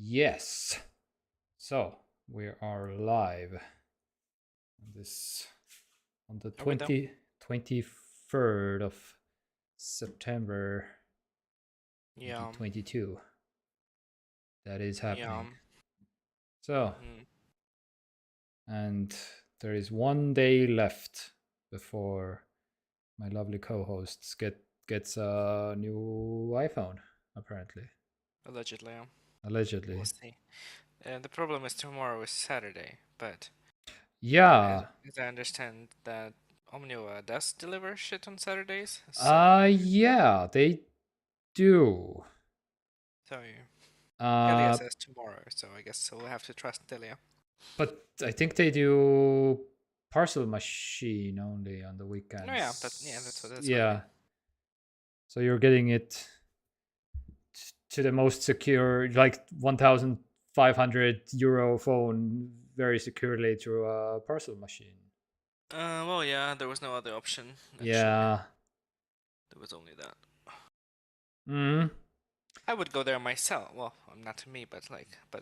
Yes. So we are live on the Are we done? 23rd of September Yeah. 2022. That is Yeah. happening. So, Mm. and there is one day left before my lovely co-hosts gets a new iPhone, apparently. Allegedly. Yeah. We'll Allegedly. see. And the problem is tomorrow is Saturday, but Yeah. as I understand that Omniva does deliver shit on Saturdays, so Yeah, they do. so Telia Uh says tomorrow, so I guess we'll have to trust Telia. But I think they do parcel machine only on the No, yeah, that's weekends. what I mean. Yeah. So you're getting it to the most secure, like 1,500 euro phone very securely through a parcel machine. Well, yeah, there was no other option actually. Yeah. There was only that. Mm. I would go there myself. Well, not to me, but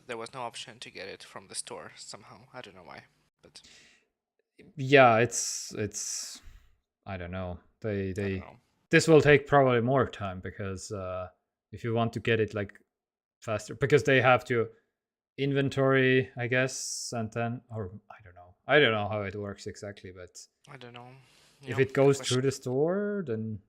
there was no option to get it from the store somehow. I don't know why, but Yeah, it's I don't know. I don't They know. this will take probably more time because if you want to get it like faster, because they have to inventory, I guess, and then, or I don't know how it works exactly, but I don't know. if Yeah, it good goes through question. the store, then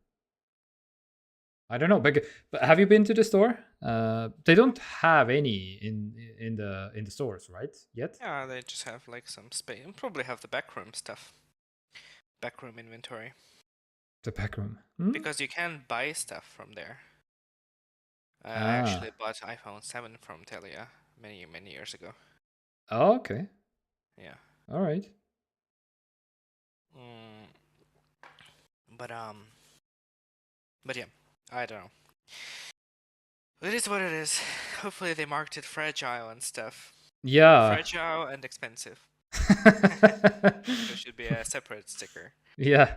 I don't know. But have you been to the store? They don't have any in the stores, right? Yet Yeah, they just have like some space and probably have the backroom stuff, backroom inventory, the back room. Hmm? because you can buy stuff from there. I actually Ah, bought iPhone 7 from Telia many years ago. oh, okay, Yeah. all right. Mm, but but yeah, I don't know. It is what it is. Hopefully they marked it fragile and stuff. Yeah. Fragile and expensive. There should be a separate sticker. Yeah,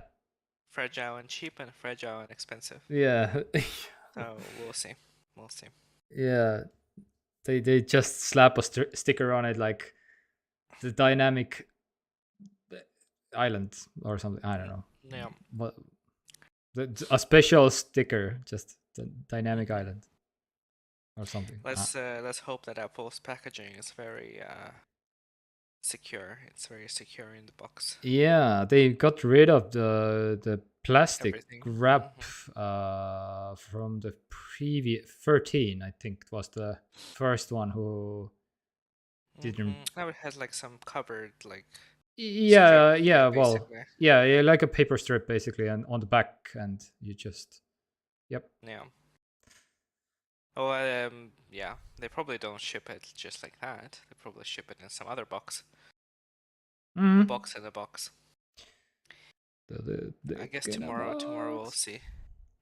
Fragile and cheap and fragile and expensive. yeah, So we'll see. We'll see. yeah. They just slap a sticker on it like the dynamic island or something. I don't know. Yeah. What a special sticker, just the dynamic Mhm. island or something. Let's hope that Apple's packaging is very secure. It's very secure in the box. Yeah, they got rid of the plastic Everything. wrap Hmm. from the previous 13. I think it was the first one who didn't. Now it has like some covered like strip, Yeah, yeah. Well, basically. yeah, like a paper strip basically, and on the back, and you just. Yep. Yeah. Oh, yeah. They probably don't ship it just like that. They probably ship it in some other box. A Mm. box in a box. The I dick guess in a tomorrow we'll box. see.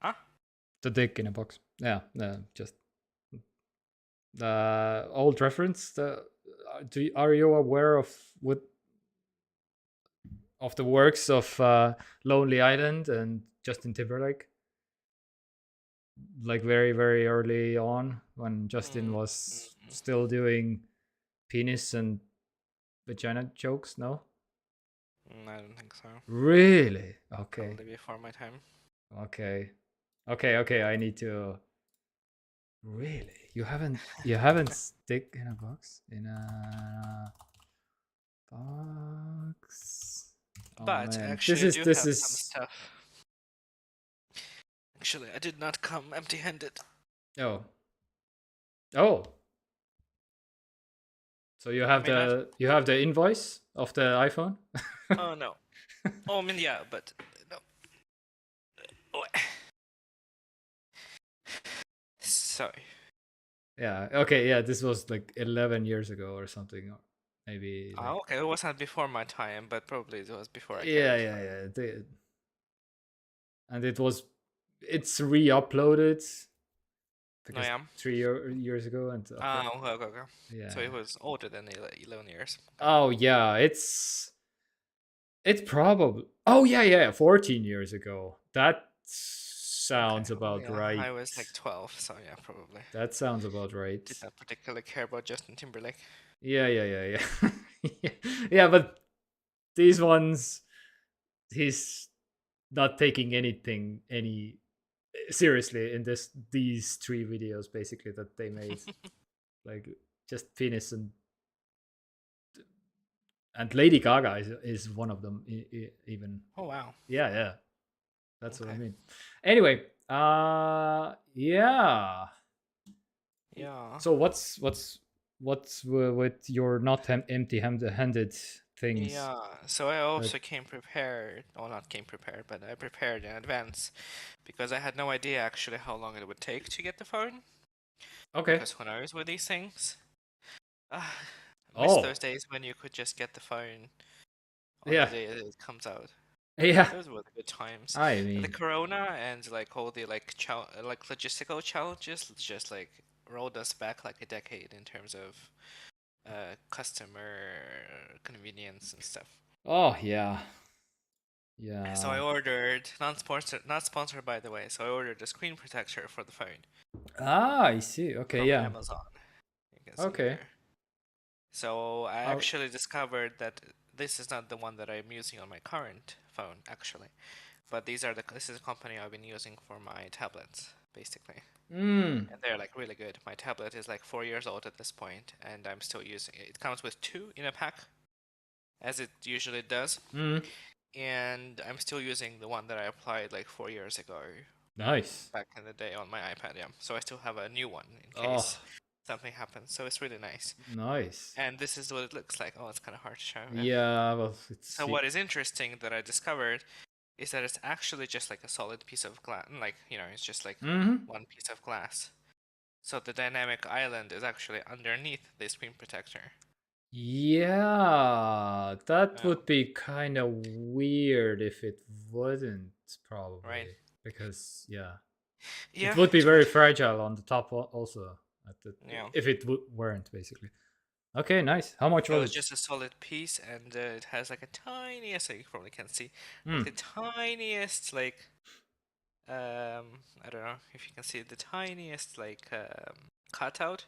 Huh? The dick in a box. Yeah, just the old reference. Are you aware of what of the works of Lonely Island and Justin Timberlake? Like very early on, when Justin Mm, was mm, still doing penis and vagina jokes. No, I don't think so. really? Okay, Probably before my time. okay, okay. I need to. Really, you haven't stick in a box in a box. Oh But man, this actually, I is do this have some is stuff. Actually, I did not come empty-handed. oh oh. So you I have mean, I've. the invoice of the iPhone. Oh no. Oh, I mean, yeah, but no. Oh. Sorry. Yeah. Okay. Yeah. This was like 11 years ago or something. Or maybe Oh, like. okay. It wasn't before my time, but probably it was before I Yeah. cared. Yeah. Yeah. And it's re-uploaded No, because yeah. 3 years ago and Okay. So yeah. it was older than 11 years. Okay. Oh yeah. It's probably. Oh yeah. 14 years ago. That's sounds Okay, well, about yeah, right. I was like 12, so yeah, probably. That sounds about right. Did not particularly care about Justin Timberlake. Yeah. Yeah, yeah, but these ones, he's not taking anything any seriously in these 3 videos basically that they made. Like just penis and Lady Gaga is one of them even. Oh wow. Yeah, that's what I Okay. mean. Anyway, yeah. Yeah. So what's with your not empty-handed things? Yeah. So I Like, also came prepared. Well, not came prepared, but I prepared in advance because I had no idea actually how long it would take to get the phone. okay. Because who knows with these things? I miss Oh, those days when you could just get the phone on the yeah, day it comes out. yeah. Those were the good times. I And the mean, corona and like all the like like logistical challenges just like rolled us back like a decade in terms of customer convenience and stuff. oh yeah, So I yeah. ordered, not sponsored by the way. So I ordered a screen protector for the phone Ah, I see. Okay, from yeah. Amazon. You can see Okay. here. So I I'll, actually discovered that this is not the one that I'm using on my current phone actually, but this is a company I've been using for my tablets basically. mm, And they're like really good. My tablet is like 4 years old at this point, and I'm still using it. It comes with two in a pack, as it usually does, mm. and I'm still using the one that I applied like 4 years ago, Nice. back in the day on my iPad. Yeah, so I still have a new one in Oh, case something happens. So it's really nice. nice. And this is what it looks like. Oh, it's kind of hard to show. Yeah. Yeah, well, So what is interesting that I discovered is that it's actually just like a solid piece of glass. Like it's just like mm-hmm. one piece of glass. So the dynamic island is actually underneath the screen protector. Yeah, that Yeah, would be kind of weird if it wasn't, right. probably. Because, yeah, it Yeah, would be it's what. very fragile on the top also, Yeah. if it weren't, basically. Okay, nice. How much So was it's it? just a solid piece, and it has like a tiniest, so you probably can't see, like Hmm. the tiniest, like I don't know if you can see the tiniest like cutout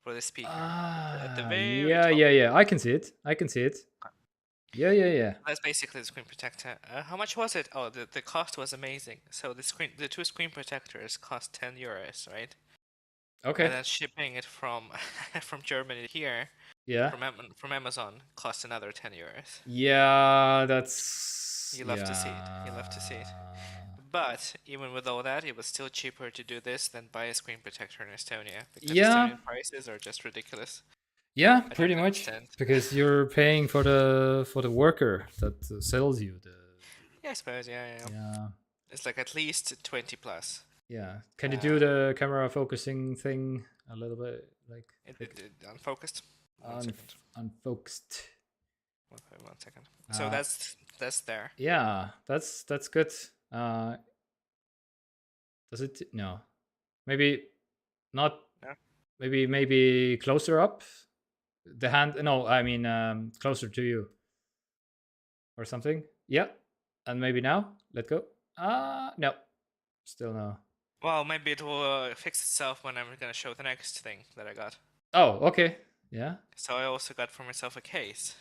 for the speaker at the Ah, very yeah, top. yeah, yeah. I can see it. I can see it. Yeah. That's basically the screen protector. How much was it? Oh, the cost was amazing. So the two screen protectors cost 10 euros, right? And Okay. then shipping it from from Germany here Yeah. from Amazon costs another 10 euros. Yeah, that's You love to see it. You love to see it. yeah. But even with all that, it was still cheaper to do this than buy a screen protector in Estonia because Yeah. Estonian prices are just ridiculous. Yeah, I pretty don't much. understand. Because you're paying for the worker that sells you the Yeah, I suppose. Yeah. yeah. It's like at least 20 plus. Yeah. Can you do Um, the camera focusing thing a little bit like it unfocused. One un second. unfocused? 1 second. So Uh that's there. yeah, that's good. Uh does it no. Maybe not Yeah. maybe closer up the hand, no, I mean closer to you or something. Yeah. And maybe now let go. No, still no. Well, maybe it will fix itself when I'm gonna show the next thing that I got. Oh, okay. Yeah. So I also got for myself a case.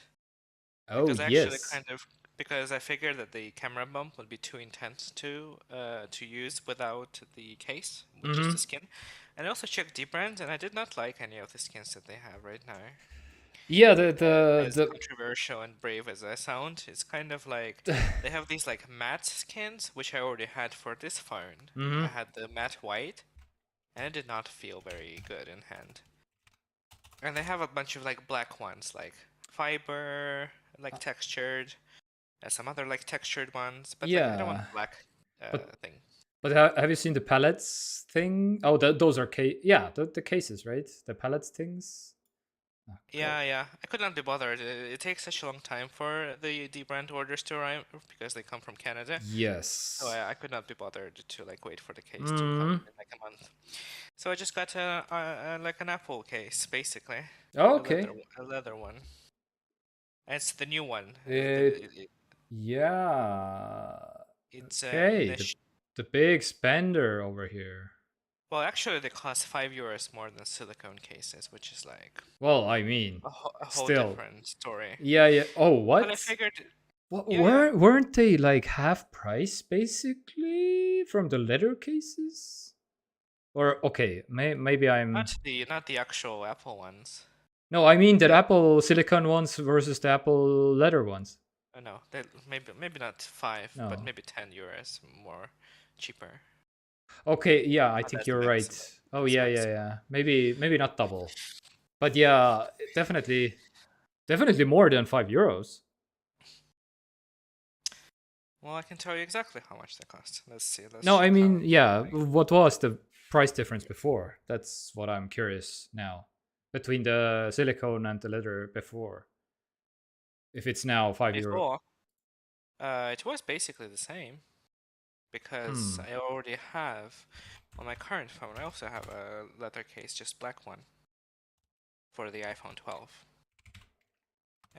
Oh, Because actually yes. kind of because I figured that the camera bump would be too intense to use without the case with just the Mm-hmm. skin. And I also checked Dbrand and I did not like any of the skins that they have right now. Yeah, As controversial and brave as I sound, it's kind of like the they have these like matte skins, which I already had for this phone. I mm-hmm. had the matte white, and it did not feel very good in hand. And they have a bunch of like black ones, like fiber, like textured, and some other like textured ones. But like I don't want Yeah. the black But thing. have you seen the palettes thing? Oh, those are yeah, the cases, right? The palettes things. Oh, God. Yeah. I could not be bothered. It takes such a long time for the brand orders to arrive because they come from Canada. So Yes. I could not be bothered to like wait for the case to come Mm. in like a month. So I just got like an Apple case basically, Okay. a leather one. And it's the new one. It yeah. It's Okay. Nish. the big spender over here. Well, actually, they cost €5 more than silicone cases, which is like Well, I mean, a whole still. different story. Yeah, yeah. Oh, But I what? figured, What yeah, yeah, weren't they like half price basically from the leather cases? Or okay, maybe I'm not the actual Apple ones. no, I mean the Apple silicon ones versus the Apple leather ones. No, they maybe not 5, but No. maybe €10 more cheaper. Okay, yeah, I But think that's the you're right. maximum. Oh That's yeah, yeah, maximum. yeah. Maybe not double. But yeah, definitely more than €5. Well, I can tell you exactly how much they cost. Let's see. Let's No, I check mean, how. yeah, what was the price difference before? That's what I'm curious now. Between the silicone and the leather before. If it's now €5. Before, it was basically the same because Hmm. I already have on my current phone. I also have a leather case, just black one, for the iPhone 12.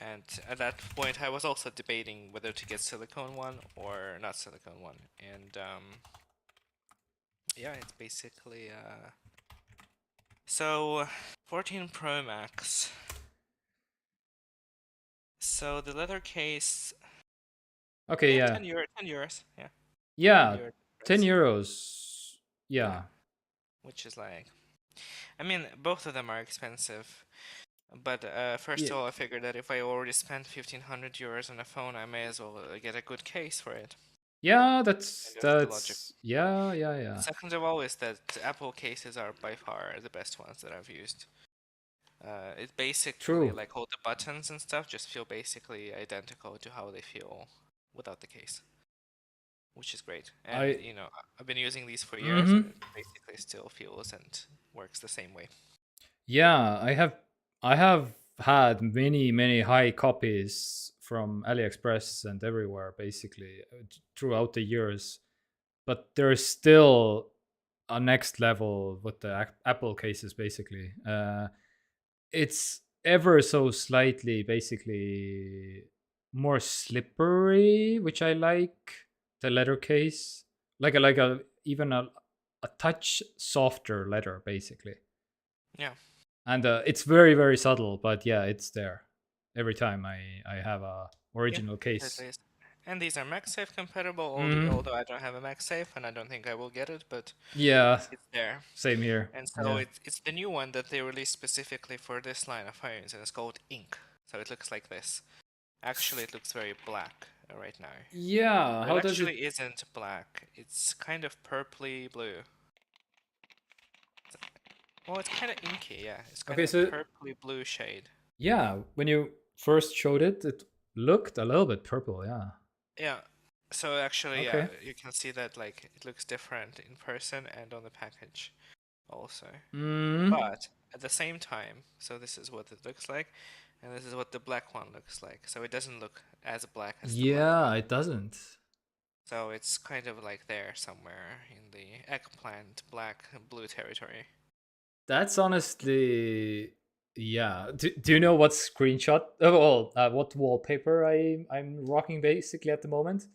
And at that point, I was also debating whether to get silicone one or not silicone one. And yeah, it's basically so 14 Pro Max. So the leather case, Okay, yeah, yeah. 10 euros, yeah, 10 Yeah, euro 10 difference. euros. Yeah, Yeah. which is like, I mean, both of them are expensive. But first Yeah, of all, I figured that if I already spent €1,500 on a phone, I may as well get a good case for it. yeah, And that's the logic. that's yeah, yeah, yeah. Second of all is that Apple cases are by far the best ones that I've used. It basically, True. like all the buttons and stuff just feel basically identical to how they feel without the case, which is great. And I I've been using these for years, and mhm. it basically still feels and works the same way. Yeah, I have had many high copies from AliExpress and everywhere basically throughout the years, but there's still a next level with the Apple cases basically. It's ever so slightly basically more slippery, which I like. The leather case, like a even a touch softer leather basically, Yeah. and it's very subtle, but yeah, it's there every time I have a Yeah, original it case. is. And these are MagSafe compatible, Hmm. although I don't have a MagSafe and I don't think I will get it, but Yeah, it's there. same here. And so Yeah. it's the new one that they released specifically for this line of phones, and it's called Ink. So it looks like this. Actually, it looks very black right now. Yeah. But it How does it? actually isn't black. It's kind of purpley blue. Well, it's kind of inky, yeah. It's kind Okay, of a so purpley blue shade. yeah, when you first showed it, it looked a little bit purple. Yeah. Yeah. So actually, yeah, Okay. you can see that like it looks different in person and on the package also. Mm. But at the same time, so this is what it looks like, and this is what the black one looks like. So it doesn't look as black as the black one. Yeah, it doesn't. So it's kind of like there somewhere in the eggplant black blue territory. That's honestly, yeah. Do you know what screenshot? Oh, well, what wallpaper I'm rocking basically at the moment?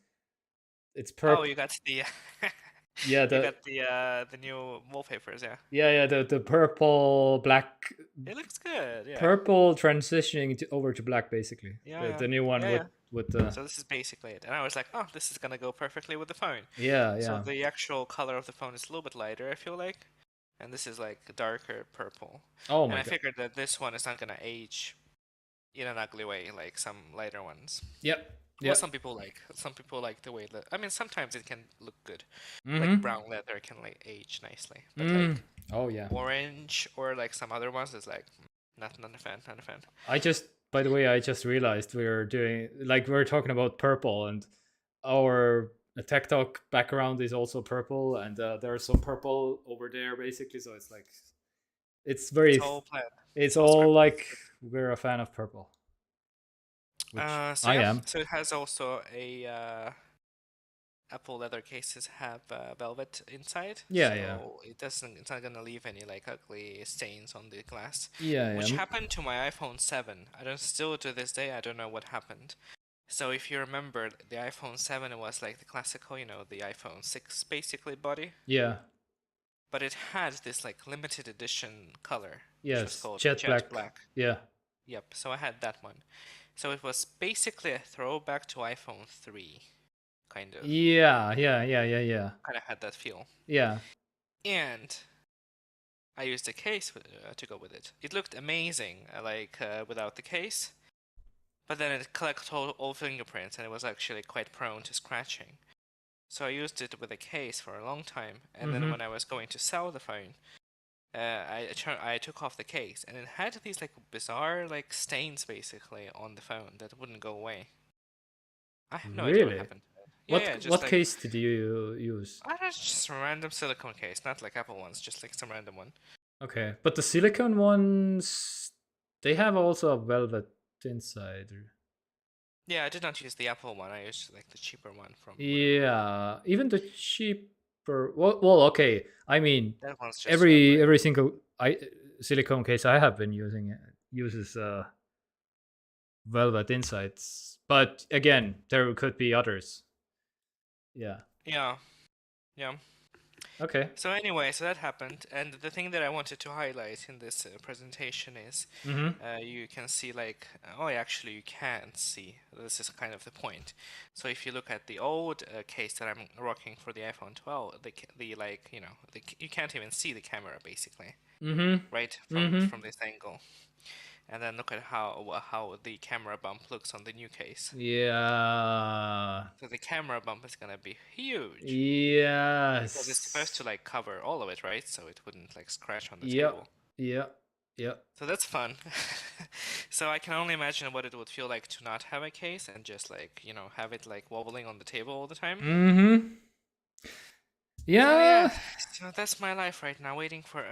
It's Oh, purple. you got the Yeah, you got the new wallpapers, yeah. the purple black, It looks good, yeah. purple transitioning over to black basically. Yeah, The yeah. the new one Yeah, yeah. with the So this is basically it. And I was like, oh, this is gonna go perfectly with the phone. yeah, So yeah. the actual color of the phone is a little bit lighter, I feel like. And this is like darker purple. Oh And my I god. figured that this one is not gonna age in an ugly way like some lighter ones. Yep. Well, Yep. some people like the way that. I mean, sometimes it can look good, like Mm-hmm. brown leather can like age nicely. But Mm. like Oh yeah. orange or like some other ones is like not a fan, not a fan. I just, by the way, I just realized we're doing like we're talking about purple, and our TekTok background is also purple, and there's some purple over there basically. So it's like it's It's very, all planned. it's It's all all like scripted. we're a fan of purple, which So I yeah, am. so it has also a Apple leather cases have velvet inside, Yeah, yeah, so it's not gonna leave any like ugly stains on the glass, yeah, yeah. which happened to my iPhone 7. I don't still to this day I don't know what happened. So if you remember, the iPhone 7 was like the classical, the iPhone 6 basically body, Yeah. but it had this like limited edition color, which was Yes. called Jet Jet black. Black. Yeah. Yep, so I had that one. So it was basically a throwback to iPhone 3, kind of. Yeah. Yeah. Yeah. Yeah. Yeah. Kind of had that feel. Yeah. And I used a case to go with it. It looked amazing, without the case, but then it collected all fingerprints and it was actually quite prone to scratching. So I used it with a case for a long time, and then when I was going to sell the phone, I took off the case, and it had these like bizarre like stains basically on the phone that wouldn't go away. I have no idea what Really? happened to it. Yeah, yeah, just What like case did you use? I don't know, just a random silicone case, not like Apple ones, just like some random one. Okay, but the silicone ones, they have also a velvet inside. Yeah, I did not use the Apple one. I used like the cheaper one from whatever. Yeah, even the cheaper. Okay. I mean, That one's just rubber. every single silicone case I have been using uses velvet insides, but again, there could be others. Yeah. Yeah, yeah. Okay. So anyway, so that happened, and the thing that I wanted to highlight in this presentation is Mm-hmm. you can see like, oh, actually you can't see. This is kind of the point. So if you look at the old case that I'm rocking for the iPhone 12, the like, you can't even see the camera basically, Mm-hmm. right, Mm-hmm. from this angle. And then look at how the camera bump looks on the new case. Yeah. So the camera bump is gonna be huge. Because it's supposed to Yes. like cover all of it, right? So it wouldn't like scratch on the Yep. table. Yep. Yep. So that's fun. So I can only imagine what it would feel like to not have a case and just like, have it like wobbling on the table all the time. Mm-hmm. So yeah, Yeah. so that's my life right now, waiting for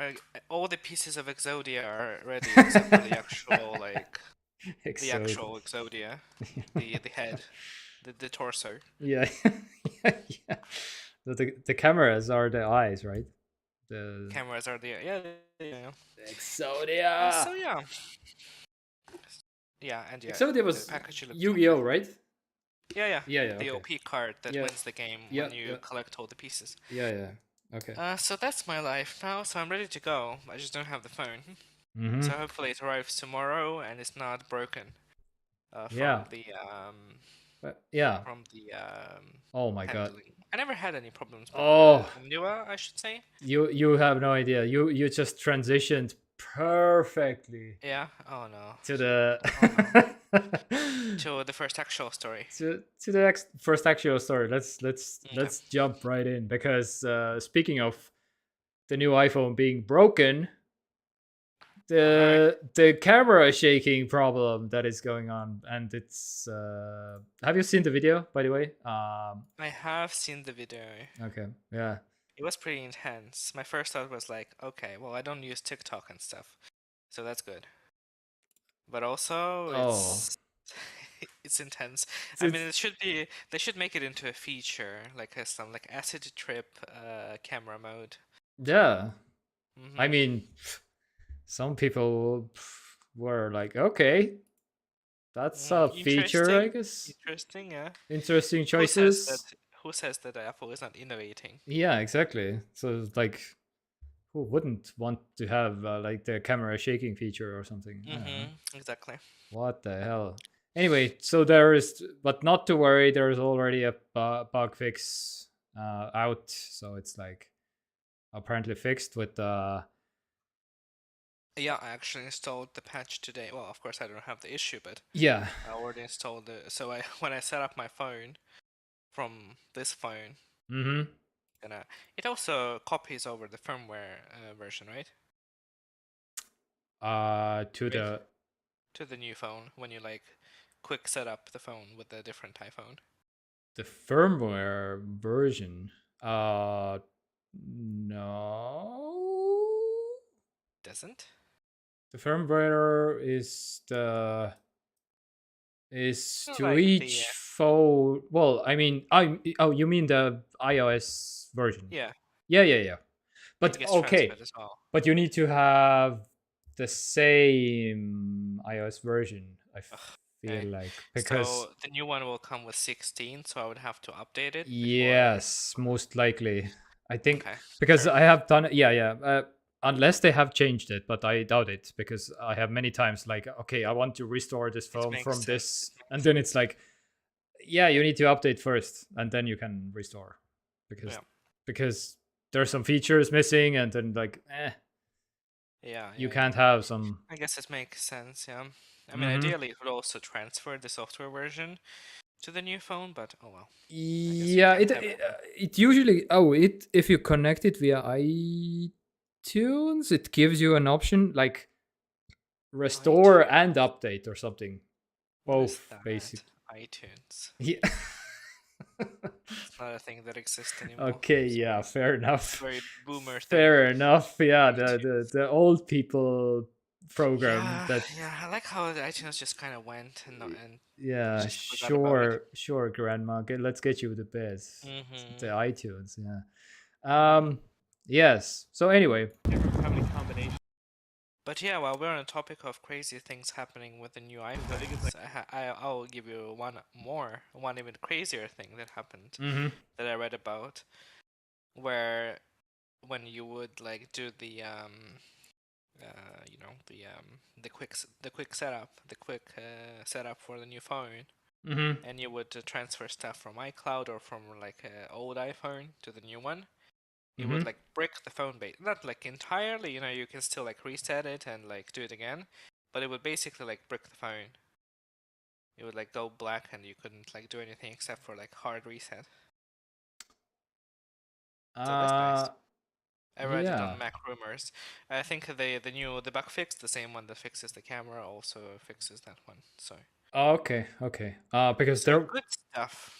all the pieces of Exodia are ready except for the actual the actual Exodia, the head, the torso. Yeah. Yeah. Yeah. The cameras are the eyes, right? The Cameras are the yeah. Exodia. So yeah, and yeah, Exodia the was package looks Yu-Gi-Oh, right? yeah. Yeah. Yeah. The Okay. OP card that Yeah. wins the game Yeah. when you Yeah. collect all the pieces. Yeah. Yeah. Okay. So that's my life now. So I'm ready to go. I just don't have the phone. Mm-hmm. So hopefully it arrives tomorrow and it's not broken. Yeah. From the Yeah. Oh my god. handling. I never had any problems with Oh, the Omniwa, I should say. you have no idea. You just transitioned perfectly Yeah. Oh no. to the To the first actual story. to the first actual story. Let's jump right in because speaking of the new iPhone being broken, the camera shaking problem that is going on, and it's have you seen the video, by the way? I have seen the video. Okay, yeah. It was pretty intense. My first thought was like, okay, well, I don't use TikTok and stuff, so that's good. But also, Oh, it's intense. I it's mean, they should make it into a feature, like some like acid trip camera mode. yeah. I Mm-hmm. mean, some people were like, okay, that's a feature, I Interesting. guess. Interesting, yeah. Interesting Who says choices. that? Who says that Apple is not innovating? Yeah, exactly. So like, who wouldn't want to have like the camera shaking feature or something? I don't know. Exactly. What the hell? Anyway, so there is, but not to worry. There is already a bug fix out, so it's like apparently fixed with Yeah, I actually installed the patch today. Well, of course I don't have the issue, but yeah. I already installed it. So when I set up my phone from this phone, Mm-hmm. it also copies over the firmware version, right? To Right. the To the new phone when you like quick set up the phone with a different iPhone. firmware version. No. Doesn't? The firmware is to Like each phone. Well, I mean, you mean the iOS version? yeah, Yeah, yeah, yeah. it But gets okay, transferred as well. but you need to have the same iOS version. I feel Okay. like, because So the new one will come with 16, so I would have to update it before. yes, most likely. I think Okay. because Fair I enough. have done it. Yeah. Unless they have changed it, but I doubt it because I have many times like, okay, I want to restore this It phone makes from sense. It this, and makes then it's sense. like, yeah, you need to update first, and then you can restore because Yeah. because there's some features missing, and then like, Yeah. you Yeah. can't Yeah. have some. I guess it makes sense. Yeah. I mean, Mhm. ideally, it would also transfer the software version to the new phone, but oh well. I guess we Yeah, can't it have it, everything. it usually it if you connect it via iTunes, it gives you an option like restore iTunes. and update or something. What is Both, that? basic. iTunes. Yeah. It's not a thing that exists anymore. Okay, yeah, Sorry. fair It's a enough. very boomer thing. Fair enough. Yeah, iTunes. the old people program Yeah, that. yeah. I like how the iTunes just kind of went and we Yeah, just forgot about it. sure, grandma. Let's get you the best. The Mm-hmm. iTunes, yeah. Mm-hmm. Yes. So anyway. But yeah, while we're on the topic of crazy things happening with the new iPhones, I'll give you one even crazier thing that happened Mhm. that I read about, where when you would like do the quick setup for the new phone, Mhm. and you would transfer stuff from iCloud or from like an old iPhone to the new one. It would Mhm. like brick the phone base, not like entirely, you can still like reset it and like do it again, but it would basically like brick the phone. It would like go black and you couldn't like do anything except for like hard reset. So that's nice. Uh I read it yeah. on Mac Rumors. I think the bug fix, the same one that fixes the camera, also fixes that one. So Okay, okay. good stuff.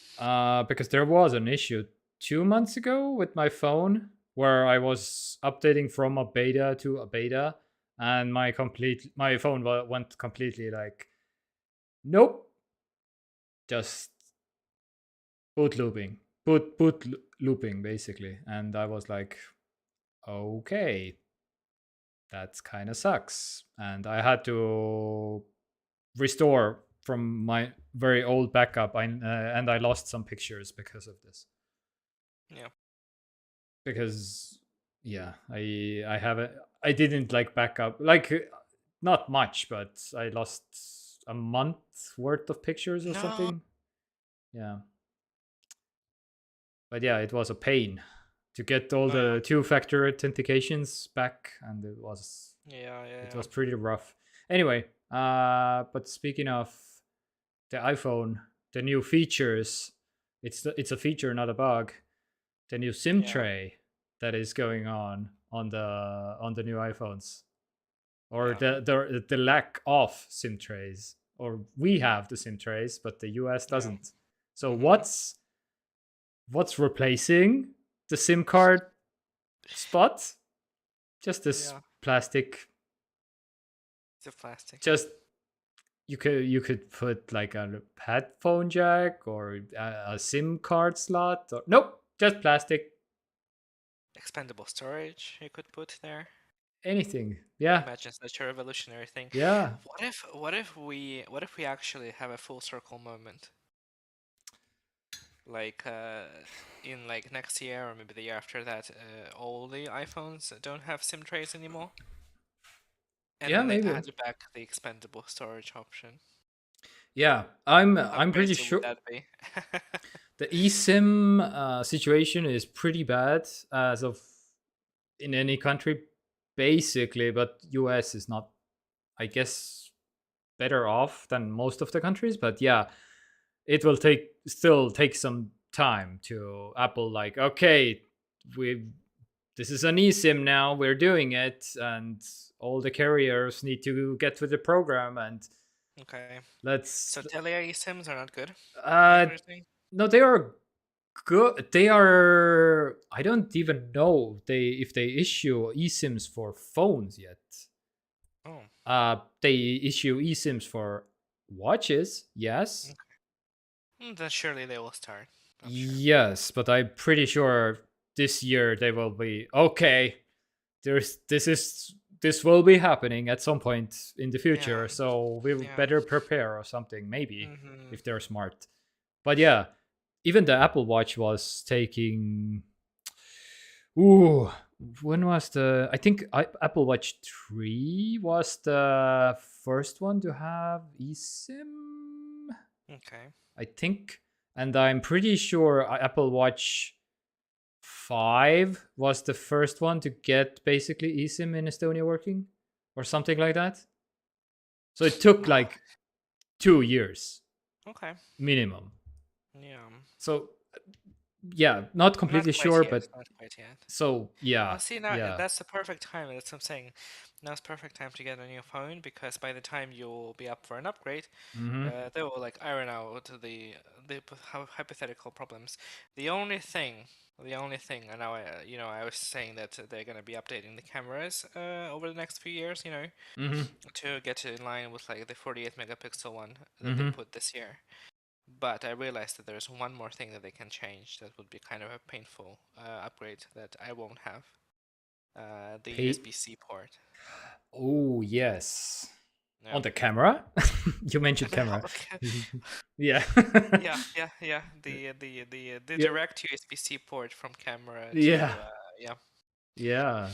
Because there was an issue 2 months ago with my phone where I was updating from a beta to a beta, and my phone went completely like, nope, just looping basically, and I was like, okay, that's kind of sucks, and I had to restore from my very old backup, and I lost some pictures because of this. Yeah. Because yeah, I haven't, I didn't like backup like not much, but I lost a month worth of pictures or No. something. Yeah, but yeah, it was a pain to get all Oh yeah. the two-factor authentications back, and Yeah, yeah, it yeah. was pretty rough. Anyway, but speaking of the iPhone, the new features, it's a feature, not a bug. The new SIM Yeah. tray that is going on the new iPhones, or Yeah. the lack of SIM trays, or we have the SIM trays, but the US Yeah. doesn't. So Mhm. what's replacing the SIM card spot? Just this Yeah. plastic. It's a plastic. Just you could put like a headphone jack or a SIM card slot. Or, nope, just plastic. Expendable storage you could put there. Anything. Yeah, Imagine such a revolutionary thing. yeah. What if we actually have a full circle moment? Like in like next year or maybe the year after that, all the iPhones don't have SIM trays anymore, and Yeah, then they maybe. add back the expendable storage option. Yeah, How I'm pretty crazy would sure that be? the eSIM situation is pretty bad as of in any country, basically. But US is not, I guess, better off than most of the countries. But yeah, it will still take some time to Apple like, okay, we this is an eSIM now, we're doing it, and all the carriers need to get with the program, and Okay, let's so Telia eSIMs are not good. That's uh what you're saying? no, they are good. They are. I don't even know if they issue eSIMs for phones yet. Oh, They issue eSIMs for watches, yes. okay. Then surely they will start. I'm sure. Yes, but I'm pretty sure this year they will be okay. This is this will be happening at some point in the future, Yeah. so we Yeah. better prepare or something, maybe, Mm-hmm. if they're smart. But yeah, even the Apple Watch was taking. Ooh, when was the? I think Apple Watch 3 was the first one to have eSIM. Okay. I think, and I'm pretty sure Apple Watch 5 was the first one to get basically eSIM in Estonia working, or something like that. So it took Wow. like 2 years Okay. minimum. Yeah. So yeah, not Not completely quite sure, yet. but Not quite yet. so yeah, Well, see now yeah. that's the perfect time. That's what I'm saying. Now's perfect time to get a new phone because by the time you'll be up for an upgrade, Mm-hmm. they will like iron out the hypothetical problems. The only thing, and now I was saying that they're gonna be updating the cameras over the next few years, Mm-hmm. to get in line with like the 48 megapixel one that they Mm-hmm. put this year. But I realized that there's one more thing that they can change that would be kind of a painful upgrade that I won't have. The Pay. USB-C port. Oh yes. Yeah. On the camera? You mentioned No, camera. okay. Yeah. Yeah. The Yeah. direct USB-C port from camera to Yeah. yeah. Yeah.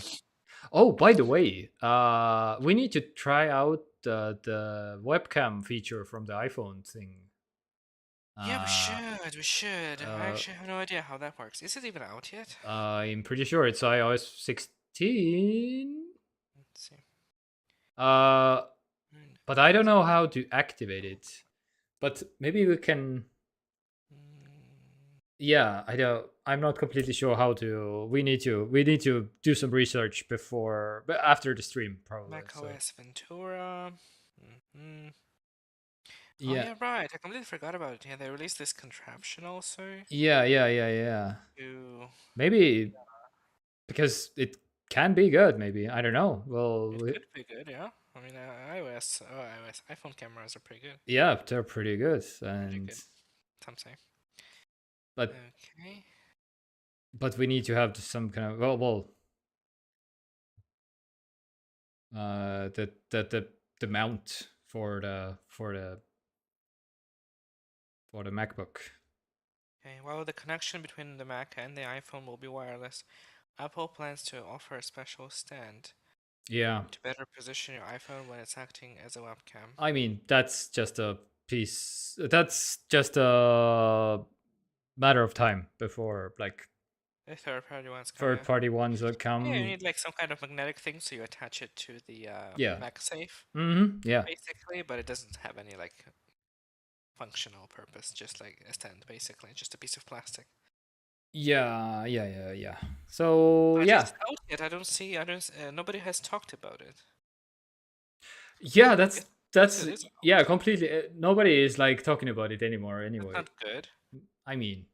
Oh, by the way, we need to try out the webcam feature from the iPhone thing. Yeah, we Uh, should. We should. I uh, actually have no idea how that works. Is it even out yet? I'm pretty sure it's iOS 16. Let's see. Uh, Mm, but I don't know how to activate it. But maybe we can. mm, Yeah, I don't. I'm not completely sure how to. We need to do some research before, but after the stream probably. So macOS Ventura. Hmm. Oh yeah, yeah, right. I completely forgot about it. Yeah, they released this contraption also yeah. to. Maybe because it can be good. Maybe I don't know. It could be good, yeah. I mean, iOS iPhone cameras are pretty good. Yeah, they're pretty good, Pretty and good, some say. but Okay. we need to have some kind of the mount for the MacBook. Okay, while the connection between the Mac and the iPhone will be wireless, Apple plans to offer a special stand Yeah, to better position your iPhone when it's acting as a webcam. I mean that's just a piece. That's just a matter of time before like The third-party ones come, third yeah. party ones will Yeah, you come. need like some kind of magnetic thing so you attach it to the Yeah. MagSafe, Yeah. basically, but it doesn't have any like functional purpose, just like a stand, basically, just a piece of plastic. Yeah. So But is yeah, it out yet? I don't see. I don't. Nobody has talked about it. yeah. Guess, guess That's it is yeah. out. Completely. Nobody is like talking about it anymore. That's Anyway, not good I mean,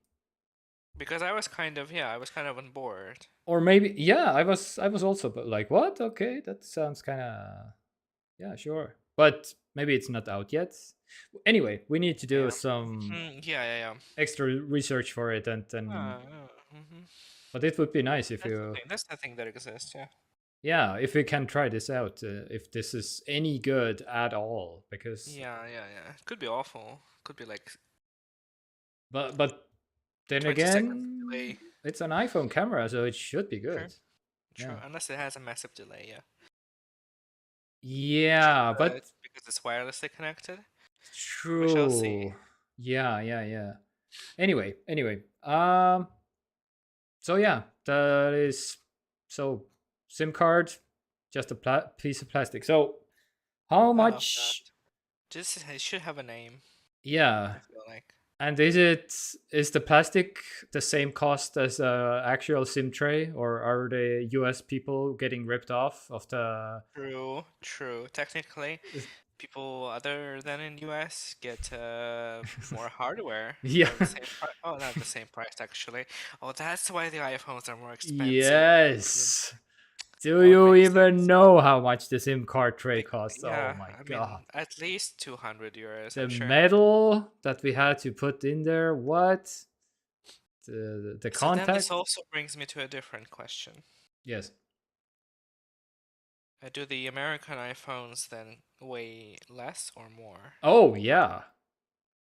because I was kind of I was kind of on board. or maybe yeah. I was also like, what? Okay, that sounds kind of yeah, sure. But maybe it's not out yet. Anyway, we need to do Yeah. some Yeah. extra research for it, and then. Uh, mm-hmm. But it would be nice if That's the you thing. That's the thing that exists. Yeah. yeah, if we can try this out, if this is any good at all, because Yeah. It could be awful. Could be like but then 20 seconds again, delay. it's an iPhone camera, so it should be True. good. True. Yeah, Unless it has a massive delay. Yeah. Just yeah, but because it's wirelessly connected. We shall see. true. Yeah. Anyway, so yeah, that is so SIM card, just a piece of plastic. So how I love that. much? Just it should have a name. Yeah, I feel like. and is the plastic the same cost as a actual SIM tray, or are the US people getting ripped off of the? True. Technically, people other than in US get more hardware Yeah. for the same price. Oh, not the same price actually. Oh, that's why the iPhones are more expensive. Yes. Do That would you make even sense. know how much the SIM card tray Like, costs? Oh yeah, my I mean, god. at least 200 euros, The I'm sure. metal that we had to put in there, what? The So then this contact? also brings me to a different question. Yes. Do the American iPhones then weigh less or more? Oh yeah.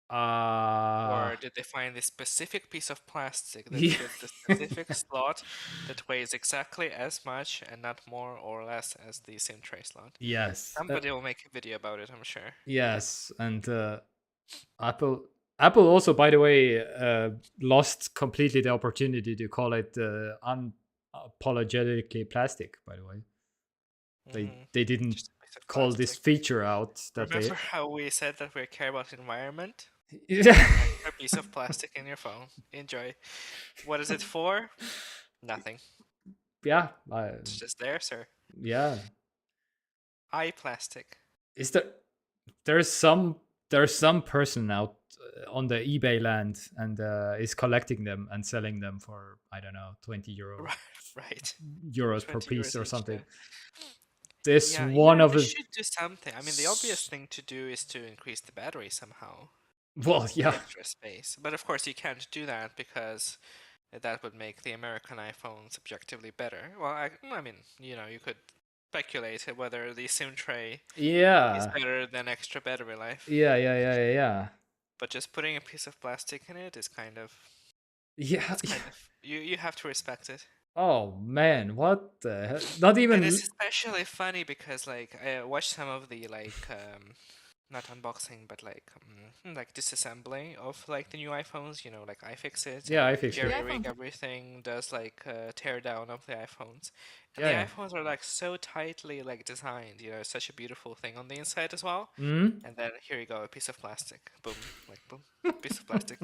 Or did they find this specific piece of plastic that Yeah. fits the specific slot that weighs exactly as much and not more or less as the SIM tray slot? Yes. Somebody will make a video about it, I'm sure. Yes, and Apple Apple also, by the way, lost completely the opportunity to call it unapologetically plastic. By the way, they didn't Just a piece of call this plastic. feature out that Remember they. how we said that we care about the environment? Yeah. A piece of plastic in your phone. Enjoy. What is it for? Nothing. Yeah, It's just there, sir. yeah. iPlastic. Is there's some person out on the eBay land and is collecting them and selling them for, I don't know, 20 euro Right. euros per 20 piece euros or each. something. Yeah. This Yeah, one of they the should do something. I mean, the obvious thing to do is to increase the battery somehow well, with yeah, extra space. But of course, you can't do that because that would make the American iPhones objectively better. Well, I mean, you could speculate whether the SIM tray is yeah, better than extra battery life. yeah. But just putting a piece of plastic in it is kind of, Yeah, that's yeah. kind of, you have to respect it. Oh man, what the hell? Not And even. it's especially funny because like I watched some of the like not unboxing but like disassembly of like the new iPhones, like iFixit Yeah, and I like fixed it. jerry rig everything, does like tear down of the iPhones. And Yeah, the yeah. iPhones are like so tightly like designed, it's such a beautiful thing on the inside as well. Hmm. And then here you go, a piece of plastic. Boom, like boom, piece of plastic.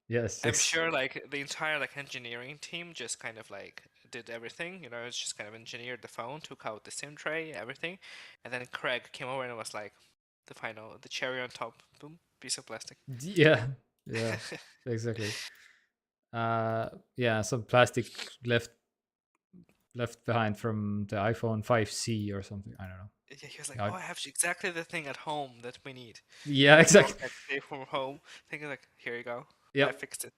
Yes. I'm sure like the entire like engineering team just kind of like did everything, it's just kind of engineered the phone, took out the SIM tray, everything, and then Craig came over and was like the cherry on top, boom, piece of plastic. Yeah, yeah, exactly. Yeah, some plastic left behind from the iPhone 5C or something. I don't know. Yeah, he was like, Yeah, "Oh, I have exactly the thing at home that we need." yeah, The phone exactly. that stay from home. Thinking like, "Here you go, I Yep. fixed it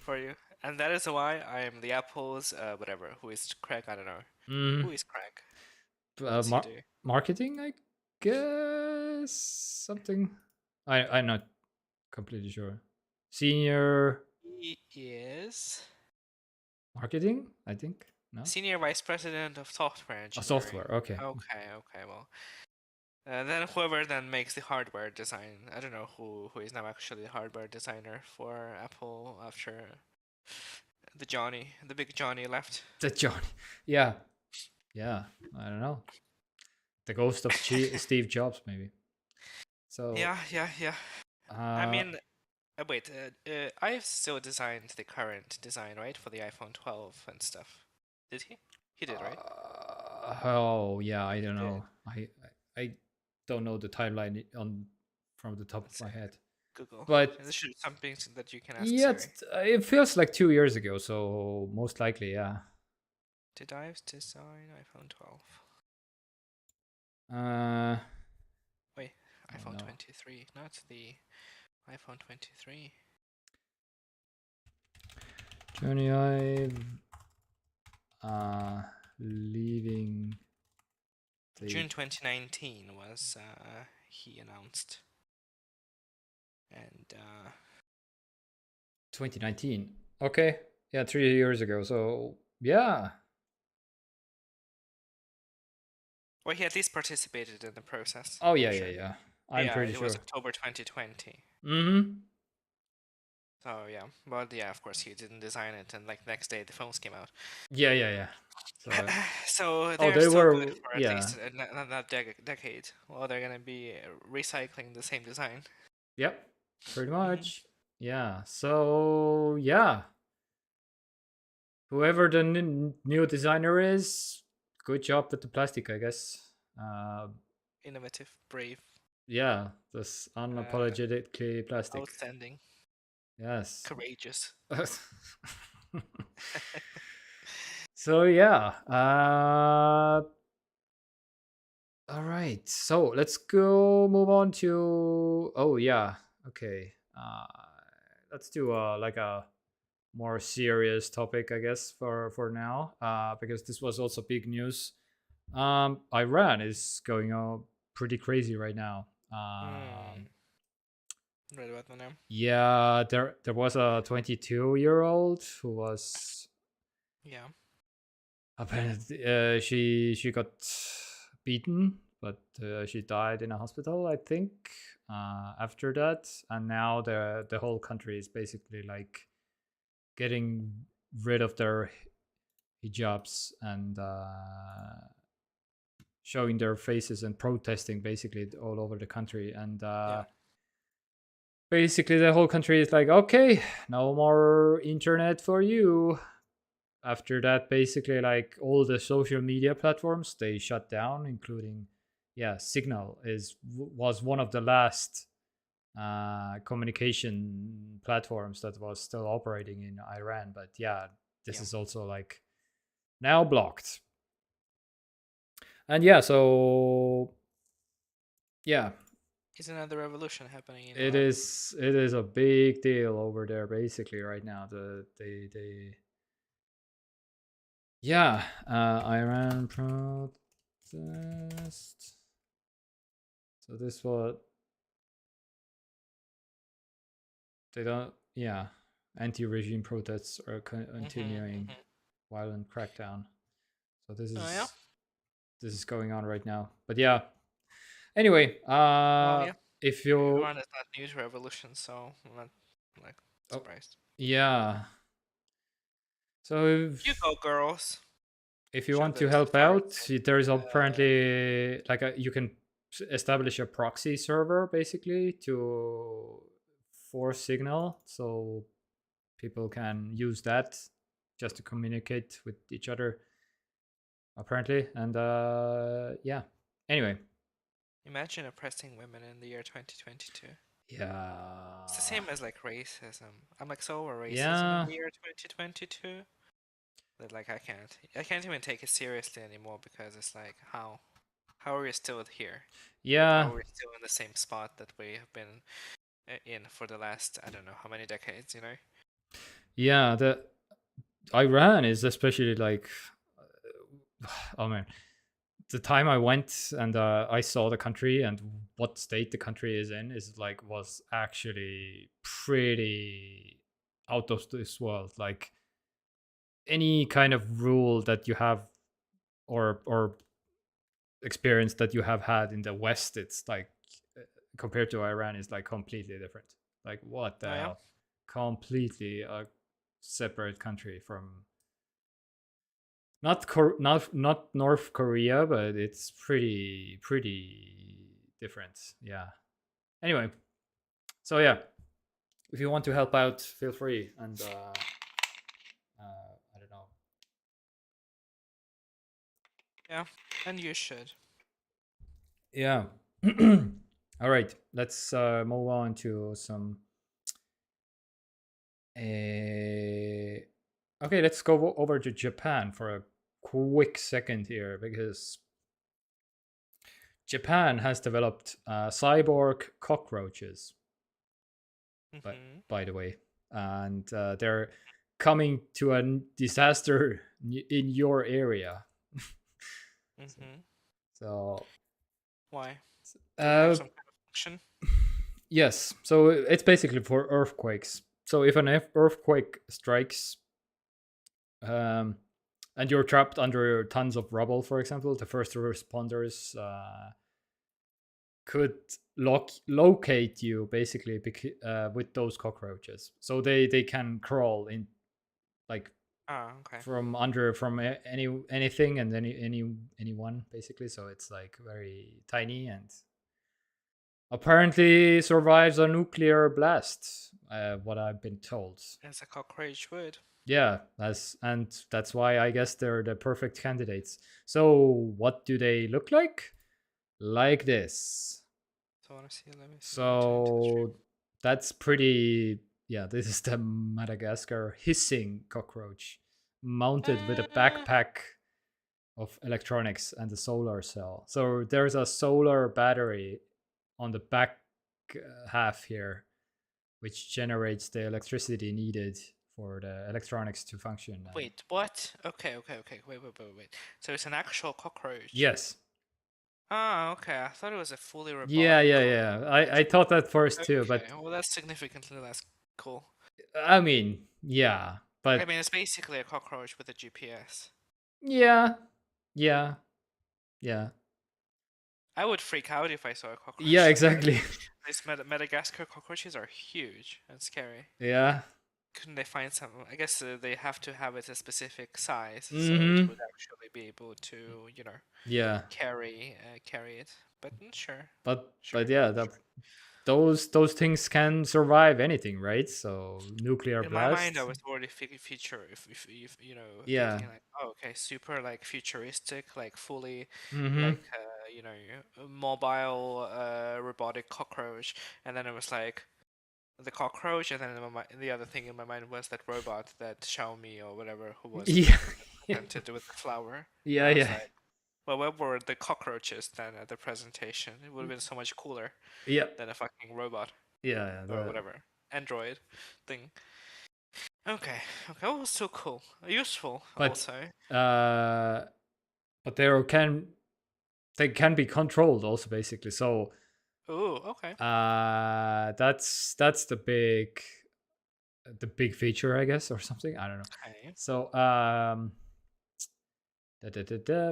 for you." And that is why I am the Apple's whatever. Who is Craig? I don't know. Who Mm. is Craig? What does he do? Marketing, I guess something. I'm not completely sure. Senior He is marketing, I think. No, Senior Vice President of Software Engineering. software. Okay. Okay, well. Then whoever then makes the hardware design. I don't know who is now actually the hardware designer for Apple after the big Johnny left. The Johnny. Yeah, yeah. I don't know. The ghost of Steve Jobs, maybe. So. Yeah. I Uh, mean, wait, I still designed the current design, right, for the iPhone 12 and stuff. Did he? He did, right? oh yeah, I don't He did. know. I don't know the timeline on from the top of Let's my head. Google. But This should be something that you can ask yeah, Siri. it feels like 2 years ago, so most likely, yeah. Did I design iPhone 12? Uh, Wait, oh iPhone no. 23, not the iPhone 23. Johnny Ive, leaving the June 2019 was he announced, and 2019. Okay, yeah, 3 years ago. So yeah, well, he at least participated in the process. oh I'm yeah, sure. I'm Yeah, pretty it was sure. October 2020. Mm-hmm. So yeah, but yeah, of course he didn't design it, and like next day the phones came out. Yeah. So, So oh, they're they still good were, for at yeah. least that decade. Well, they're gonna be recycling the same design. Yep, pretty Mhm. much. Yeah. So yeah, whoever the new designer is, good job with the plastic, I guess. Innovative, brave, Yeah, this unapologetically plastic. outstanding, Yes. courageous. So yeah. All right. So let's go move on to. Oh yeah. Okay. Let's do like a more serious topic, I guess, for now, because this was also big news Iran is going on pretty crazy right now. Read about the name. Yeah, there was a 22-year-old who was Yeah. apparently she got beaten, but she died in a hospital, I think. After that, and now the whole country is basically like getting rid of their hijabs and showing their faces and protesting basically all over the country. And Yeah. basically the whole country is like, okay, no more internet for you. After that, basically like all the social media platforms they shut down, including Signal was one of the last communication platforms that was still operating in Iran. But this is also like now blocked. And so Is another revolution happening in it Iran? is a big deal over there basically right now. Iran protest. So this what they don't. Anti-regime protests are continuing violent crackdown. So this is going on right now. But anyway, if you Iran is not new to revolution, so I'm not like surprised. So you go, girls. If you want to help out, there is apparently like you can establish a proxy server basically to force Signal, so people can use that just to communicate with each other. Apparently, and Anyway, imagine oppressing women in the year 2022. Yeah, it's the same as like racism. I'm like so over racism in the year 2022 that like I can't even take it seriously anymore, because it's like how are we still here? How are we still in the same spot that we have been in for the last I don't know how many decades? The Iran is especially like oh man, the time I went and I saw the country and what state the country is in was actually pretty out of this world. Like any kind of rule that you have or experience that you have had in the West, it's like compared to Iran is like completely different. Like what the hell? Completely a separate country from not North Korea, but it's pretty different. Anyway, so if you want to help out, feel free, and I don't know. And you should. All right, let's move on to some. Okay, let's go over to Japan for a quick second here, because Japan has developed cyborg cockroaches. By the way, and they're coming to a disaster in your area. So why? Do they have some kind of function? Yes, so it's basically for earthquakes. So if an earthquake strikes, and you're trapped under tons of rubble, for example, the first responders could locate you basically with those cockroaches. So they can crawl in, like from anything and anyone basically. So it's like very tiny and apparently survives a nuclear blast. What I've been told. As a cockroach would. Yeah, that's why I guess they're the perfect candidates. So what do they look like? Like this. So that's pretty. Yeah, this is the Madagascar hissing cockroach, mounted with a backpack of electronics and a solar cell. So there's a solar battery on the back half here, which generates the electricity needed for the electronics to function. Wait, what? Okay. Wait. So it's an actual cockroach. Yes. Ah, okay. I thought it was a fully Yeah, robotic yeah, cockroach. yeah. I thought that first too, Okay, but well that's significantly less cool. I mean, yeah, I but mean, it's basically a cockroach with a GPS. yeah, yeah, yeah, I would freak out if I saw a yeah, cockroach like that. exactly. These Madagascar cockroaches are huge and scary. Yeah. Couldn't they find some? I guess they have to have it a specific size, so it Mm-hmm. would actually be able to, Yeah, carry it. But sure, sure, but yeah, sure. those things can survive anything, right? So nuclear In my mind, I blast. was already future if Yeah. thinking like, oh, okay, super like futuristic, like fully Mm-hmm. like mobile robotic cockroach, and then it was like the cockroach, and then the other thing in my mind was that robot that Xiaomi or whatever who was Yeah. presented with the flower, and Yeah, I was yeah, like, well, where were the cockroaches then at the presentation? It would have been so much cooler yeah, than a fucking robot yeah. or whatever android thing. Okay, okay, oh, so cool, useful But also. uh, but they can be controlled also basically. So Oh, okay. that's the big feature, I guess, or something. I don't know. Okay. So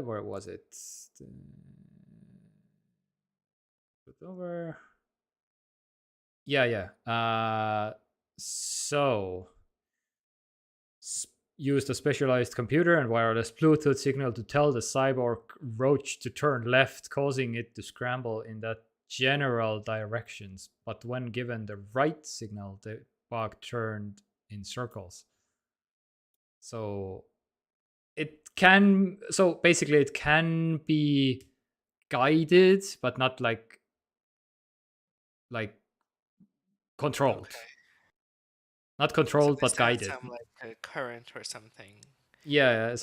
where was it? Over. Yeah, yeah. So used a specialized computer and wireless Bluetooth signal to tell the cyborg roach to turn left, causing it to scramble in that general directions. But when given the right signal, the bug turned in circles. So so basically it can be guided, but not like controlled. Okay. Not So controlled, this but has guided. some like a current or something, Yeah,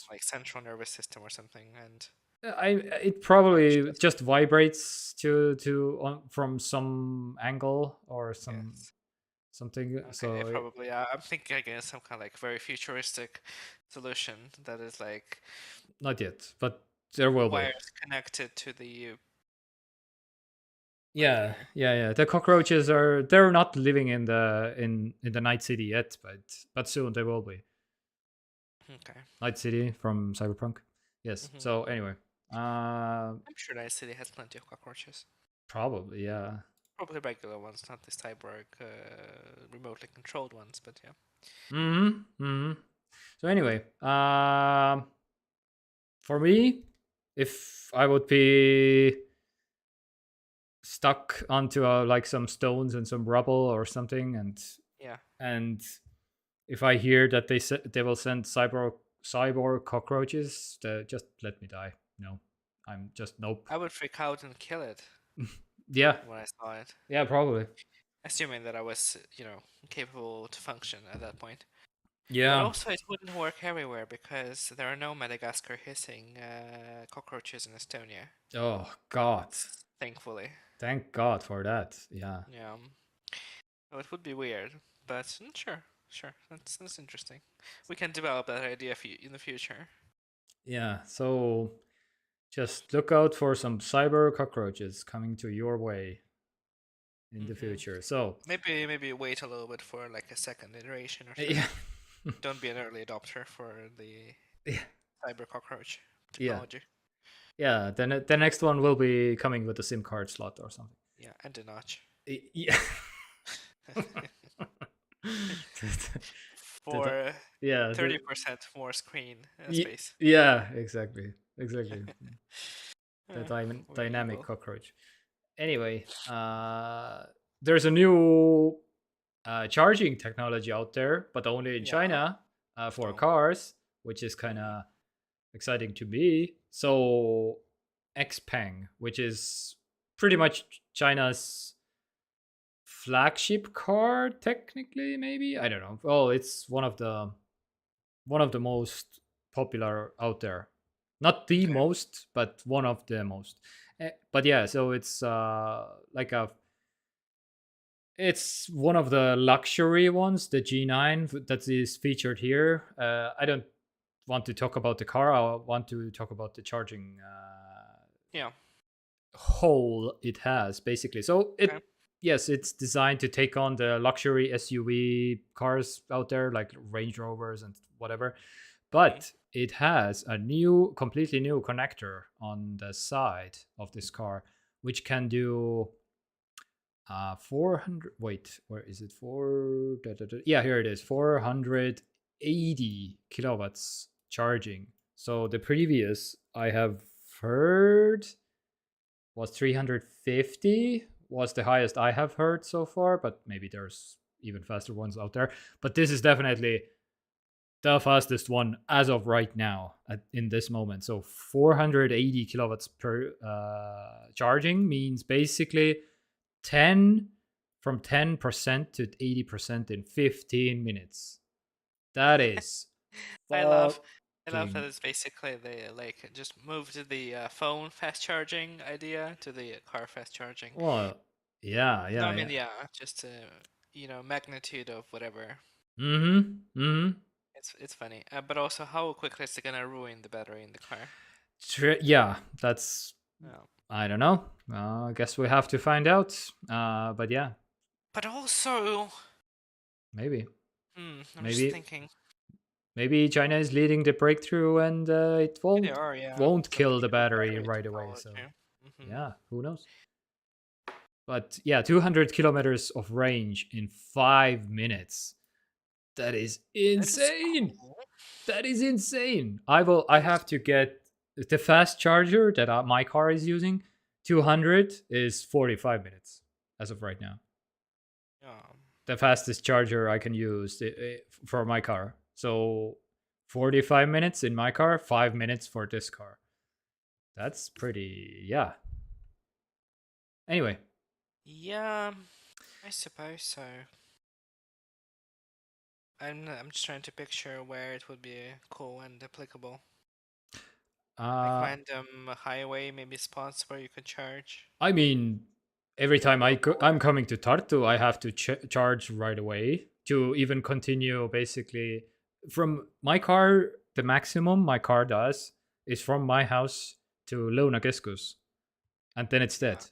like central nervous system or something, and I it cockroach probably doesn't. just vibrates from some angle or Yes. something. Okay, So probably. I'm thinking again some kind of like very futuristic solution that is like not yet, but there will be. wires connected to the I don't Yeah, know. yeah, yeah. The cockroaches they're not living in the night city yet, but soon they will be. Okay. Night City from Cyberpunk. Yes. Hmm. So anyway, I'm sure that city has plenty of cockroaches. probably yeah. Probably regular ones, not the cyborg remotely controlled ones, but yeah. Mm-hmm. Mm-hmm. So anyway, for me, if I would be stuck onto like some stones and some rubble or something, Yeah. and if I hear that they will send cyborg cockroaches, just let me die. No, I'm just nope. I would freak out and kill it Yeah, when I saw it, yeah, probably. assuming that I was, capable to function at that point. But Yeah. also, it wouldn't work everywhere because there are no Madagascar hissing cockroaches in Estonia, Oh God. thankfully. Thank God for that. Yeah. Yeah. So it would be weird, but sure, sure. That's interesting. We can develop that idea in the future. Yeah. So just look out for some cyber cockroaches coming to your way in the Hmm. future. So Maybe wait a little bit for like a second iteration or so. yeah. Don't be an early adopter for the Yeah. cyber cockroach Yeah. technology. Yeah. Then the next one will be coming with a SIM card slot or something. Yeah, and a notch. Yeah. For Yeah. 30% more screen Y- space. yeah. Exactly. Exactly. The Very dynamic evil. cockroach. Anyway, there's a new charging technology out there, but only in Yeah. China for Oh. cars, which is kind of exciting to me. So XPeng, which is pretty much China's flagship car, technically, maybe I don't know. Well, it's one of the most popular out there. Not the Okay. most, but one of the most. But yeah, so it's like a It's one of the luxury ones, the G9 that is featured here. I don't want to talk about the car. I want to talk about the charging Yeah. hole it has, basically. So Okay. yes, it's designed to take on the luxury SUV cars out there, like Range Rovers and whatever. But it has a completely new connector on the side of this car, which can do 400. Wait, where is it? Yeah, here it is. 480 kilowatts charging. So the previous I have heard was 350 was the highest I have heard so far, but maybe there's even faster ones out there. But this is definitely the fastest one as of right now in this moment. So 480 kilowatts per charging means basically 10 from 10% to 80% in 15 minutes. That is I love that fucking. it's basically they like just moved the phone fast charging idea to the car fast charging. Well, yeah, No, yeah, I mean, yeah. yeah, just magnitude of whatever. Mm-hmm. It's funny, but also how quickly is it gonna ruin the battery in the car? Yeah, that's. Yeah. I don't know. I guess we have to find out. But yeah, But also, maybe, I'm just maybe, thinking. maybe China is leading the breakthrough, and it They are, yeah. won't So they kill the kill battery battery right away. So technology. yeah, who knows? But yeah, 200 kilometers of range in 5 minutes. That is That is insane. cool. That is insane. I have to get the fast charger that my car is using. 200 is 45 minutes as of right now. Yeah. The fastest charger I can use for my car. So 45 minutes in my car, 5 minutes for this car. That's pretty, yeah. Anyway. Yeah, I suppose so. I'm just trying to picture where it would be cool and applicable. Like random highway, maybe spots where you could charge. I mean, every time I'm coming to Tartu, I have to charge right away to even continue. Basically, from my car, the maximum my car does is from my house to Lõunakeskus, and then it's dead.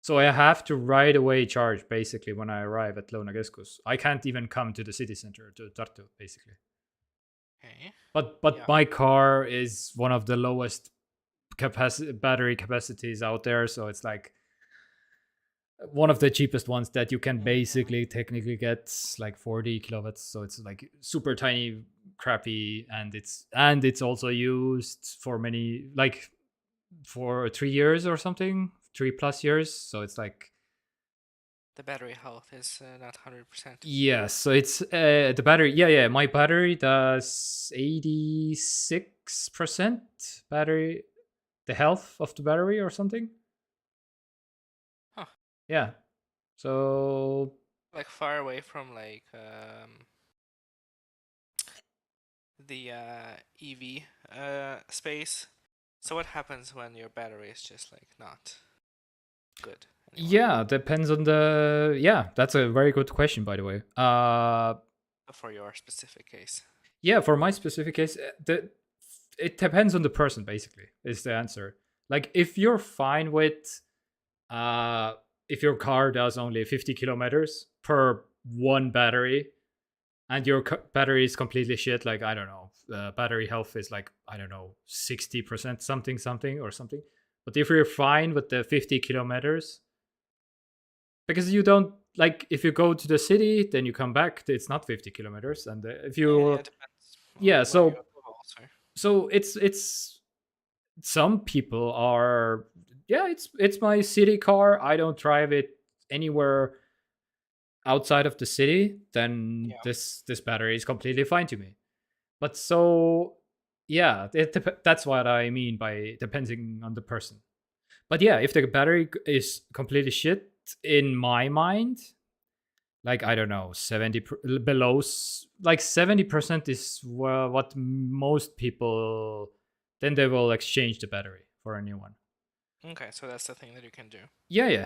So I have to right away charge basically when I arrive at Lõunakeskus. I can't even come to the city center to Tartu, basically. Okay. But Yeah. my car is one of the lowest battery capacities out there, so it's like one of the cheapest ones that you can basically technically get, like 40 kilowatts. So it's like super tiny, crappy, and it's also used for many, like for 3 years or something, 3+ years. So it's like The battery health is not 100%. yes. So it's the battery. Yeah. My battery does 86% battery, the health of the battery or something. Huh. Yeah. So Like far away from like the EV space. So what happens when your battery is just like not good anymore? yeah, depends on the. Yeah, that's a very good question, by the way. For your specific case. Yeah, for my specific case, it depends on the person. Basically, is the answer. Like, if you're fine with, if your car does only 50 kilometers per one battery, and your battery is completely shit, like I don't know, battery health is like I don't know 60% something or something. But if you're fine with the 50 kilometers, because you don't like if you go to the city, then you come back, it's not 50 kilometers, and if you it depends. yeah, Where you go also. so it's some people are yeah, it's my city car. I don't drive it anywhere outside of the city, then this battery is completely fine to me. But so yeah, that's what I mean by depending on the person. But yeah, if the battery is completely shit in my mind, like I don't know, 70 below, like 70% is what most people, then they will exchange the battery for a new one. Okay, so that's the thing that you can do. Yeah.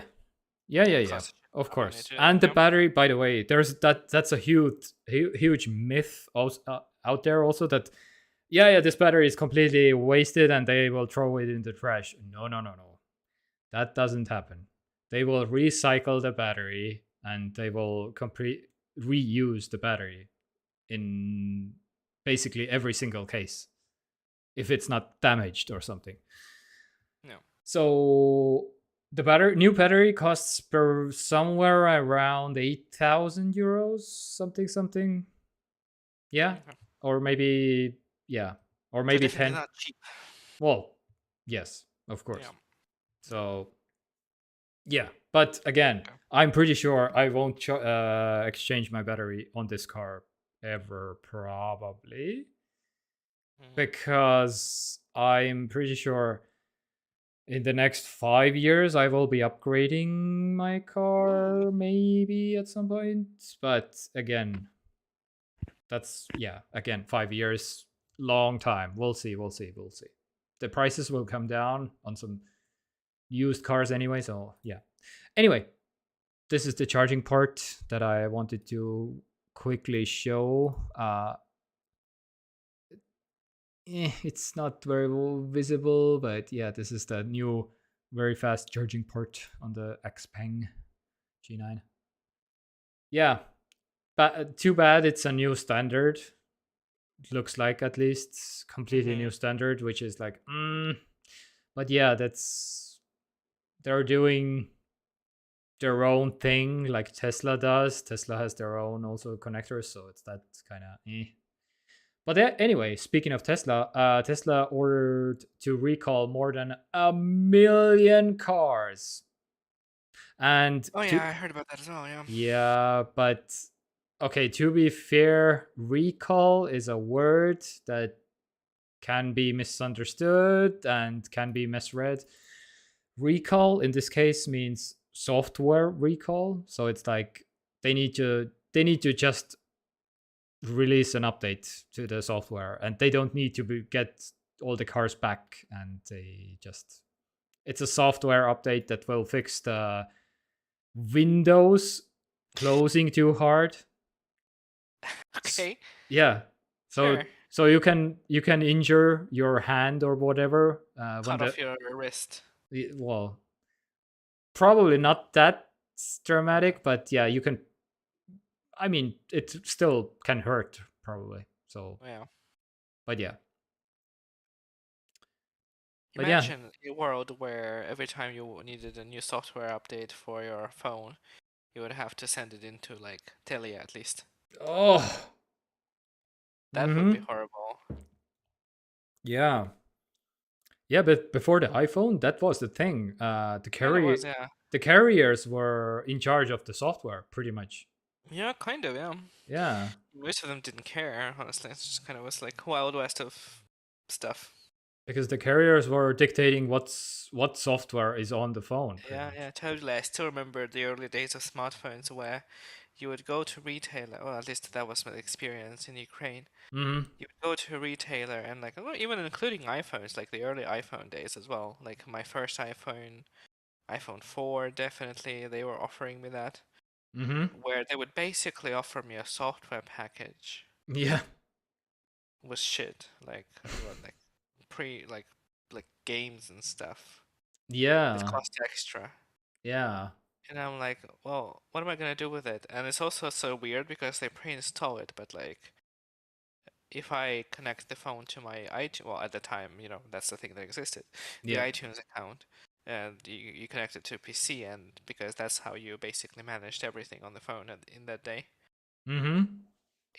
Yeah. Cost Of money course. too. And the Yeah. battery, by the way, that's a huge myth also, out there also, that yeah, this battery is completely wasted and they will throw it in the trash. No. That doesn't happen. They will recycle the battery and they will reuse the battery in basically every single case if it's not damaged or something. No. So the new battery costs per somewhere around 8,000 euros, something. Yeah, Okay. or maybe yeah, or So maybe definitely 10. not cheap. Well, yes, of Yeah. course. Yeah. So yeah, but again, Okay. I'm pretty sure I won't exchange my battery on this car ever, probably, Mhm. because I'm pretty sure in the next 5 years I will be upgrading my car, maybe at some point. But again, that's yeah, again, 5 years, long time. We'll see. The prices will come down on some used cars anyway. So yeah. Anyway, this is the charging part that I wanted to quickly show. It's not very visible, but yeah, this is the new very fast charging port on the XPeng G9. Yeah, but too bad it's a new standard. It looks like, at least, completely new Mhm. standard, which is like, but yeah, that's they're doing their own thing like Tesla does. Tesla has their own also connectors, so it's that kind of But anyway, speaking of Tesla, Tesla ordered to recall more than 1 million cars. And Oh to yeah, I heard about that as well. Yeah. yeah, but okay, to be fair, recall is a word that can be misunderstood and can be misread. Recall in this case means software recall, so it's like they need to just release an update to the software and they don't need to get all the cars back, and they just it's a software update that will fix the windows closing too hard. Okay. Yeah, so Sure. you can injure your hand or whatever when Cut the off your wrist. well, probably not that dramatic, but yeah, you can, I mean, it still can hurt probably. So Yeah. but yeah, but yeah. Imagine a world where every time you needed a new software update for your phone, you would have to send it into like Telia at least. Oh. That would be Mm-hmm. horrible. Yeah. Yeah, but before the iPhone, that was the thing. Yeah, it was, yeah. The carriers were in charge of the software, pretty much. Yeah, kind of, yeah. Yeah, Most of them didn't care, honestly. It just kind of was like Wild West of stuff. because the carriers were dictating what software is on the phone, pretty Yeah, much. yeah, totally. I still remember the early days of smartphones where you would go to retailer, well, at least that was my experience in Ukraine. Mm-hmm. You would go to a retailer and like, well, even including iPhones, like the early iPhone days as well. Like my first iPhone, iPhone 4, definitely, they were offering me that, Mm-hmm. where they would basically offer me a software package Yeah. with shit, like what, like games and stuff that Yeah. cost extra. Yeah. And I'm like, well, what am I gonna do with it? And it's also so weird because they pre-install it, but like if I connect the phone to my iTunes, well, at the time, that's the thing that existed, the Yeah. iTunes account, and you connect it to a PC, and because that's how you basically managed everything on the phone in that day, Mm-hmm.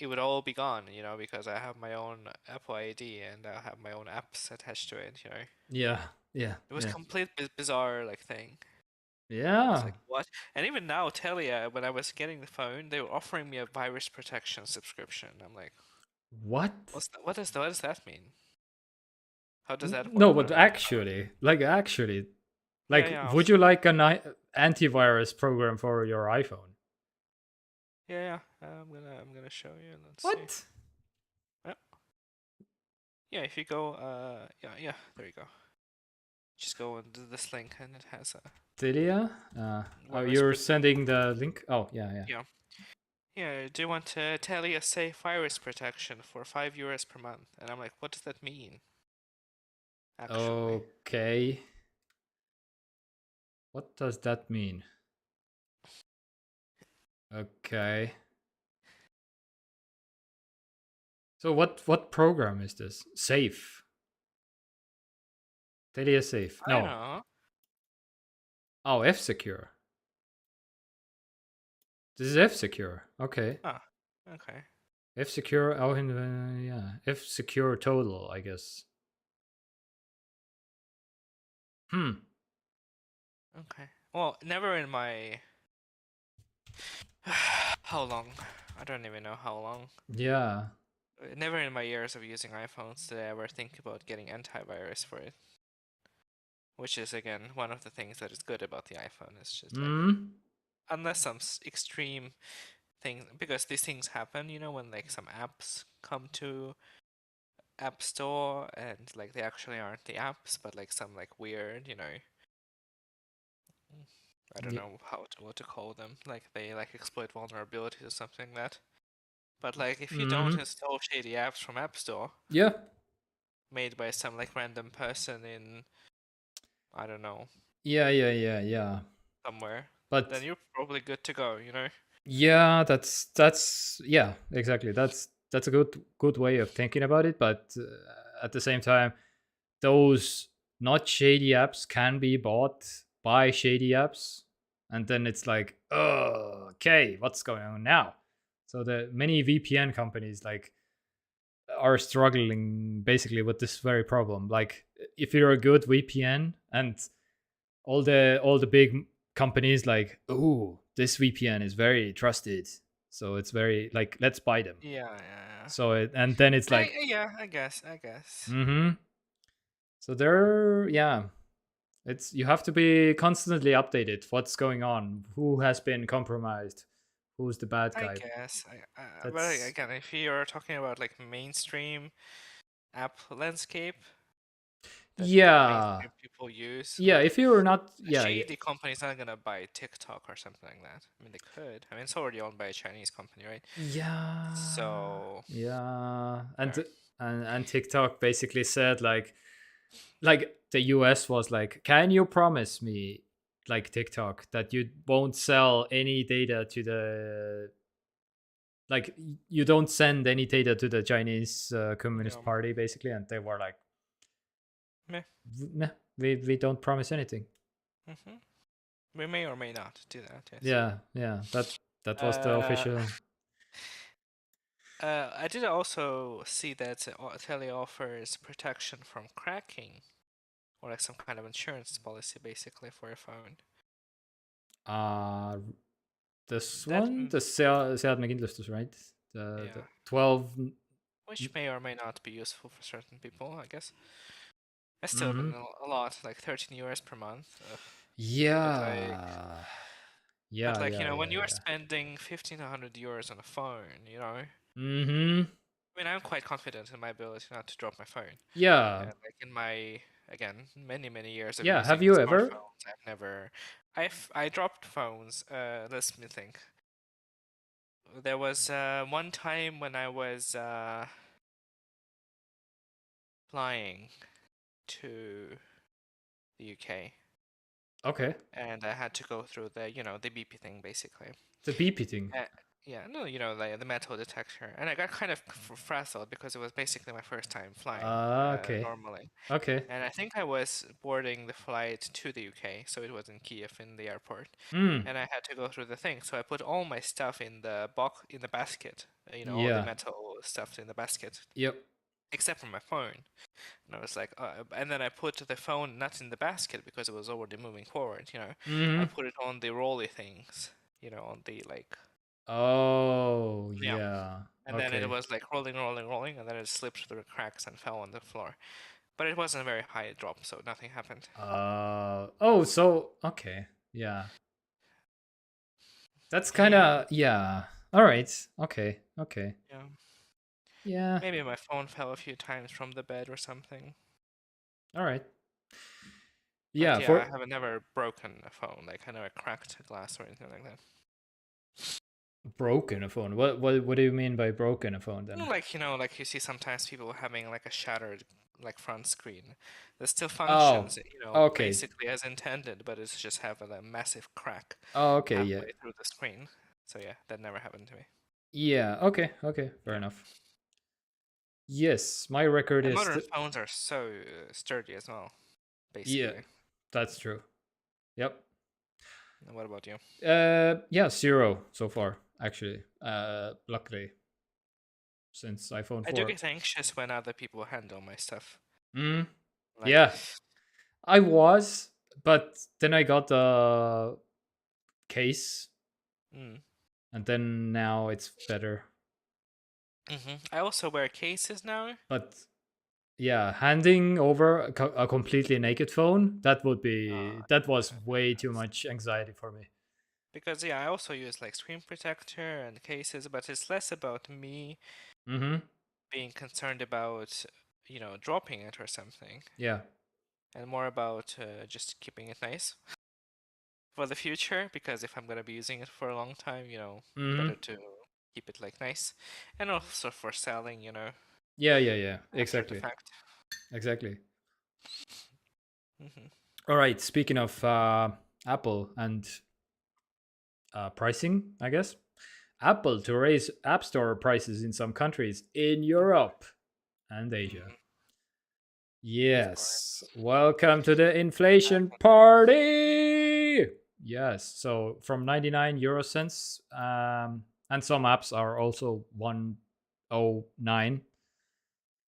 it would all be gone, because I have my own Apple ID and I have my own apps attached to it. Yeah. Yeah. It was Yeah. complete bizarre like thing. I was Yeah. like, what? And even now, Telia, when I was getting the phone, they were offering me a virus protection subscription. I'm like, What? what does that mean? How does that No, work but on my phone? actually, Yeah, like, yeah, would you like an antivirus program for your iPhone? yeah, yeah. I'm gonna show you. Let's see. What? Yeah, yeah. If you go, yeah, yeah. There you go. Just go into this link and it has a Telia? virus You're protection. sending the link? Oh, yeah. Yeah. Yeah, do you want Telia Safe virus protection for €5 per month? And I'm like, what does that mean? Actually. Okay. What does that mean? Okay. So what program is this? Safe. Telia Safe. I don't No. know. Oh, F Secure. This is F Secure. Okay. Oh, okay. F Secure. Oh, yeah. F Secure Total, I guess. Okay. Well, never in my how long? I don't even know how long. Yeah. Never in my years of using iPhones did I ever think about getting antivirus for it. Which is again one of the things that is good about the iPhone. It's just like unless some extreme thing, because these things happen, when like some apps come to App Store and like they actually aren't the apps, but like some like weird, I don't know what to call them. Like they like exploit vulnerabilities or something like that. But like if you don't install shady apps from App Store, Yeah. made by some like random person in I don't know Yeah. somewhere, But then you're probably good to go. yeah, that's yeah, exactly. That's a good way of thinking about it, but at the same time, those not shady apps can be bought by shady apps, and then it's like, oh, okay, what's going on now? So the many VPN companies like are struggling basically with this very problem. Like if you're a good VPN and all the big companies like, oh, this VPN is very trusted, so it's very like, let's buy them. Yeah. So and then it's like, Yeah, I guess. so there, yeah, it's, you have to be constantly updated what's going on, who has been compromised, who's the bad I guy. guess. But That's again, if you're talking about like mainstream app landscape that yeah, mainstream people use, yeah. like If you're not, a yeah, yeah, shady company's not gonna buy TikTok or something like that. I mean, they could. I mean, it's already owned by a Chinese company, right? yeah, So, yeah. no. And TikTok basically said like the US was like, can you promise me, like TikTok, that you won't sell any data to the, like you don't send any data to the Chinese Communist Yeah. Party basically, and they were like, Meh. nah, we don't promise anything. Mm-hmm. We may or may not do that. Yes. Yeah, that was the Uh, official. I did also see that Telia offers protection from cracking, or like some kind of insurance policy, basically for your phone. uh this That one, the seadmekindlustus, right? The yeah, 12. which may or may not be useful for certain people, I guess. It's still Mm-hmm. been a lot, like €13 per month. But like, Yeah. but Yeah, like yeah, when yeah, you are yeah. spending €1,500 on a phone, Mm-hmm. I mean, I'm quite confident in my ability not to drop my phone. Yeah. And like in my, again, many years of Yeah. Have using you ever? smartphones, I dropped phones. Let me think. There was one time when I was flying to the UK, Okay. and I had to go through the BP thing basically. The BP thing. Uh, yeah, no, the metal detector, and I got kind of frazzled because it was basically my first time flying Okay. normally. Okay. And I think I was boarding the flight to the UK, so it was in Kiev in the airport. Mm. And I had to go through the thing. So I put all my stuff in the basket, all the Yeah. metal stuff in the basket, Yep. except for my phone. And I was like, and then I put the phone not in the basket because it was already moving forward. I Mm-hmm. put it on the rolly things, on the like, Oh, yeah. yeah. And then it Okay. was like rolling, and then it slipped through the cracks and fell on the floor. But it wasn't a very high drop, so nothing happened. Oh, so okay. Yeah. That's kind Yeah, of, yeah. All right. Okay. Okay. yeah. Yeah. Maybe my phone fell a few times from the bed or something. All right. Yeah, But yeah, I for have never broken a phone. Like I never cracked a glass or anything like that. broken a phone. What do you mean by broken a phone then? Like like you see sometimes people having like a shattered like front screen. It still Oh, functions, okay. basically as intended, but it's just have a massive crack Oh, okay, yeah. halfway through the screen. So yeah, that never happened to me. Yeah, okay, okay, fair Yeah. enough. Yes, my record And is modern phones are so sturdy as well, yeah, basically. that's true. Yep. And what about you? Yeah, 0 so far actually. Luckily since iPhone I do 4. get anxious when other people handle my stuff. Mm, Like, yeah, I was, but then I got the case, mm, and then now it's better. I also wear cases now. But yeah, handing over a completely naked phone, that was way too much anxiety for me. Because yeah, I also use like screen protector and cases, but it's less about me Mm-hmm. being concerned about, dropping it or something, Yeah. and more about just keeping it nice for the future. Because if I'm gonna be using it for a long time, Mm-hmm. better to keep it like nice, and also for selling, Yeah, yeah, yeah. after the Exactly. fact. Exactly. hmm All right. Speaking of Apple and pricing, I guess Apple to raise App Store prices in some countries in Europe and Asia. Of course. Yes. Welcome to the inflation party. Yes. So from 99 euro cents, and some apps are also 109.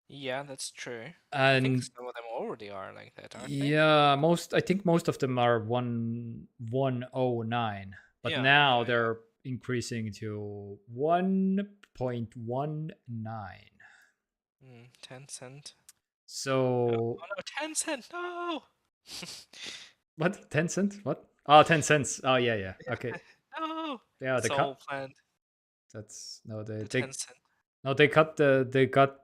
Yeah, that's true. I think And some of them already are like that, aren't they? yeah, I think most of them are 109. But Yeah, now yeah, yeah. they're increasing to 1.19. 10 cent. Oh, So oh no, 10 cent. No. what? 10 cents? What? Oh, 10 cents. Oh yeah, yeah. Okay. No. Yeah, the Soul cut. plant. That's no, The 10 cent. they got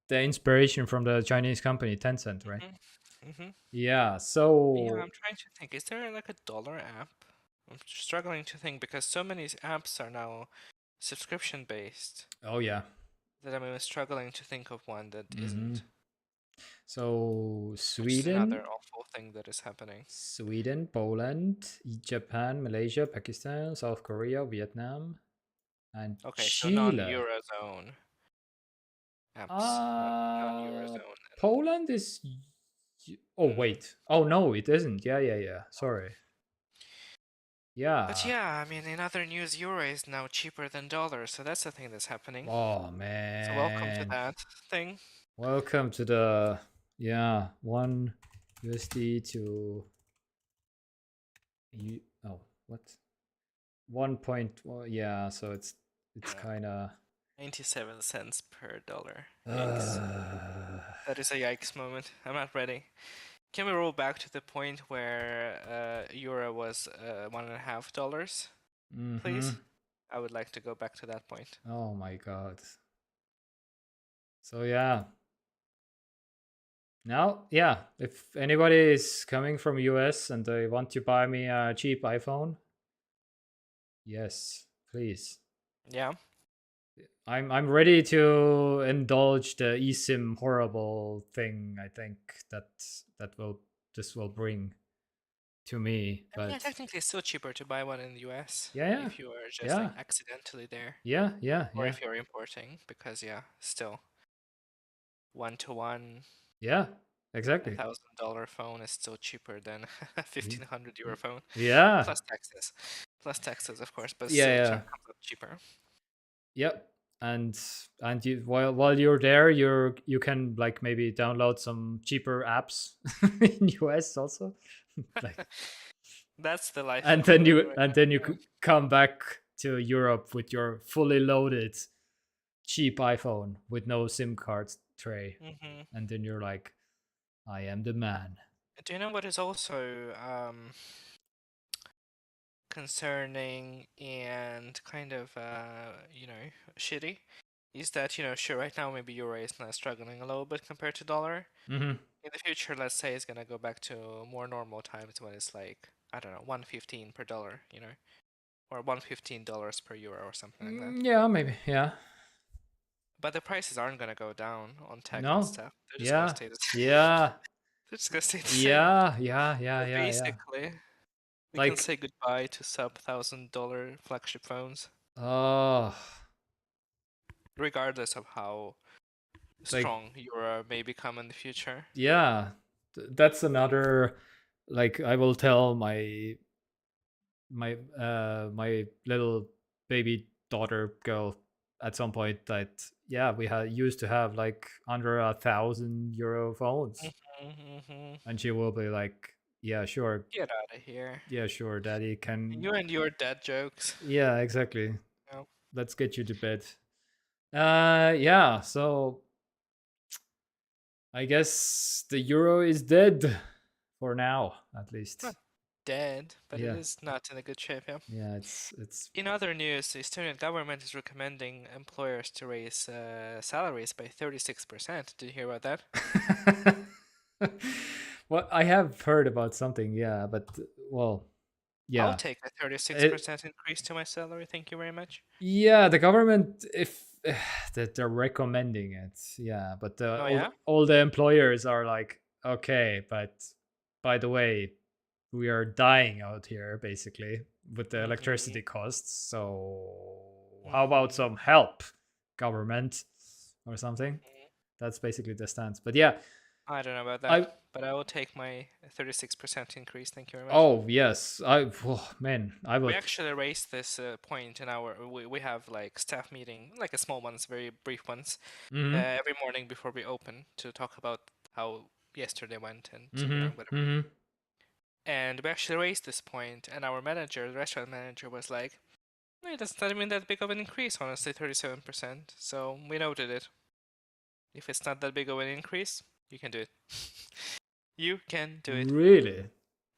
the inspiration from the Chinese company Tencent, right? Mhm. Yeah. Yeah, So I'm trying to think. Is there like a dollar app? I'm struggling to think because so many apps are now subscription based oh yeah. that I'm even struggling to think of one that Hmm. isn't, So which is another awful thing that is happening. Sweden, Poland, Japan, Malaysia, Pakistan, South Korea, Vietnam, and Okay, so Chile. non-Eurozone apps, Uh, non-Eurozone. Poland is. Oh Mm. wait. Oh no, it isn't. Yeah, yeah, yeah. Sorry. But Yeah. yeah, I mean, in other news, euro is now cheaper than dollar, so that's the thing that's happening. Oh So welcome to man. that thing. Welcome to the yeah 1 USD to oh what 1 point yeah, so it's Yeah, kind of 97 cents per dollar. Yikes. uh, That is a yikes moment. I'm not ready. Can we roll back to the point where euro was $1.50, please? mm-hmm. I would like to go back to that point. Oh my god. So yeah, now yeah, if anybody is coming from US and they want to buy me a cheap iPhone, yes, please. Yeah. I'm ready to indulge the eSIM horrible thing. I think that that will this will bring to me. I mean, yeah, But technically it's still cheaper to buy one in the US yeah, yeah, if you are just like yeah, accidentally there, yeah, yeah, or yeah, if you're importing, because yeah, still 1-to-1, yeah. a Exactly. $1,000 phone is still cheper than a Y- 1,500 euro phone, Yeah, plus taxes, of course, but yeah, still yeah, comes up cheaper. yep. And you while you're there, you can like maybe download some cheaper apps in US also, like That's the life and I've been then living you right and then you now. could come back to Europe with your fully loaded cheap iPhone with no SIM card tray, Yeah. and then you're like, I am the man. Do you know what is also concerning and kind of shitty? Is that sure, right now maybe euro is not struggling a little bit compared to dollar, Mm-hmm. In the future, let's say it's gonna go back to more normal times when it's like, I don't know, 115 per dollar, or $115 per euro or something like that. Yeah, maybe. Yeah. But the prices aren't gonna go down on tech and No. stuff. They're just gonna Yeah. stay the same. Yeah. They're just gonna stay the same. Yeah. Yeah. Yeah. So Yeah. Yeah. basically, we can Like, say goodbye to sub $1,000 flagship phones, oh, regardless of how like, strong Euro may become in the future. yeah. That's another. Like, I will tell my little baby daughter girl at some point that yeah, we had used to have like under €1,000 phones, Mm-hmm. and she will be like, yeah, sure, Get out of here. yeah, sure, daddy can. You and your dad jokes. Yeah, exactly. No. Let's get you to bed. Yeah, so I guess the euro is dead for now, at least. Not dead, but it Yeah, is not in a good shape, yeah. yeah, it's In other news, the Estonian government is recommending employers to raise salaries by 36%. Did you hear about that? well, I have heard about something, yeah, but well, I'll yeah, take a it, 36% increase to my salary, thank you very much. yeah, the government, if that they're recommending it, yeah, but Oh yeah? all the employers are like, okay, but by the way, we are dying out here basically with the Mm-hmm. electricity costs. So how about Mm-hmm. some help, government, or something? Mm-hmm. That's basically the stance. But yeah, I don't know about I that, but I will take my 36% increase, thank you very much. oh yes, oh, man, I We would. actually raised this point in our. We have like staff meeting, like a small ones, very brief ones, Mm-hmm. every morning before we open to talk about how yesterday went and Mm-hmm. whatever. Mm-hmm. And we actually raised this point, and our manager, the restaurant manager, was like, "No, that's not even that big of an increase, honestly, 37%." So we noted it. If it's not that big of an increase, you can do it. You can do it. Really?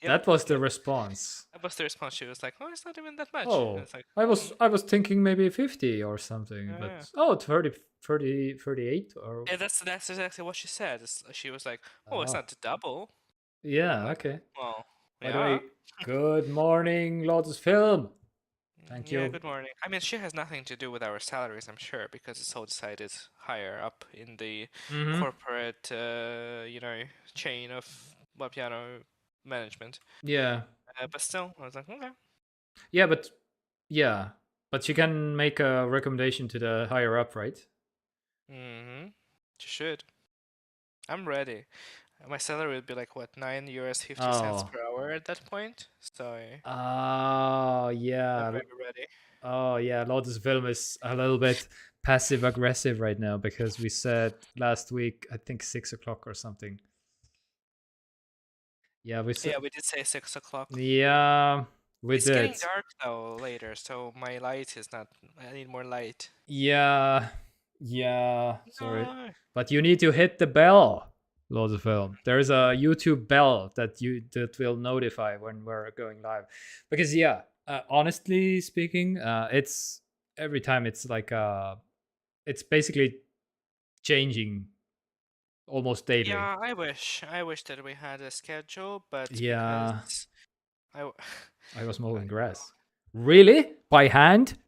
Yep. That was the Yep. response. That was the response. She was like, "Oh, it's not even that much." And Oh, it's like, I was "Oh, I was thinking maybe 50 or something, but yeah." oh, 30, 30, 38 or Yeah, that's exactly what she said. She was like, "Oh, it's oh, not double." I'm yeah, like, okay. "Well, By the yeah." way, good morning, Lotus Film. Thank Yeah, you. good morning. I mean, she has nothing to do with our salaries, I'm sure, because it's all decided higher up in the Mm-hmm. corporate, chain of Vapiano management. Yeah. But still, I was like, okay. Yeah, but yeah, but you can make a recommendation to the higher up, right? Mm-hmm. She should. I'm ready. My salary would be like what, €9, 50 cents Oh. per hour at that point. So Oh, I'm yeah. very ready. Oh, yeah. Lotus Film is a little bit passive aggressive right now because we said last week, I think 6 o'clock or something. Yeah, we said. Yeah, we did say 6 o'clock. Yeah, we It's did. getting dark though later, so my light is not. I need more light. Yeah, yeah. Sorry, No. but you need to hit the bell, Lotus Film. There's a YouTube bell that will notify when we're going live. Because yeah, honestly speaking, it's every time it's like it's basically changing almost daily. Yeah, I wish that we had a schedule, but Yeah, because I, w- I was I mowing don't grass. Really? By hand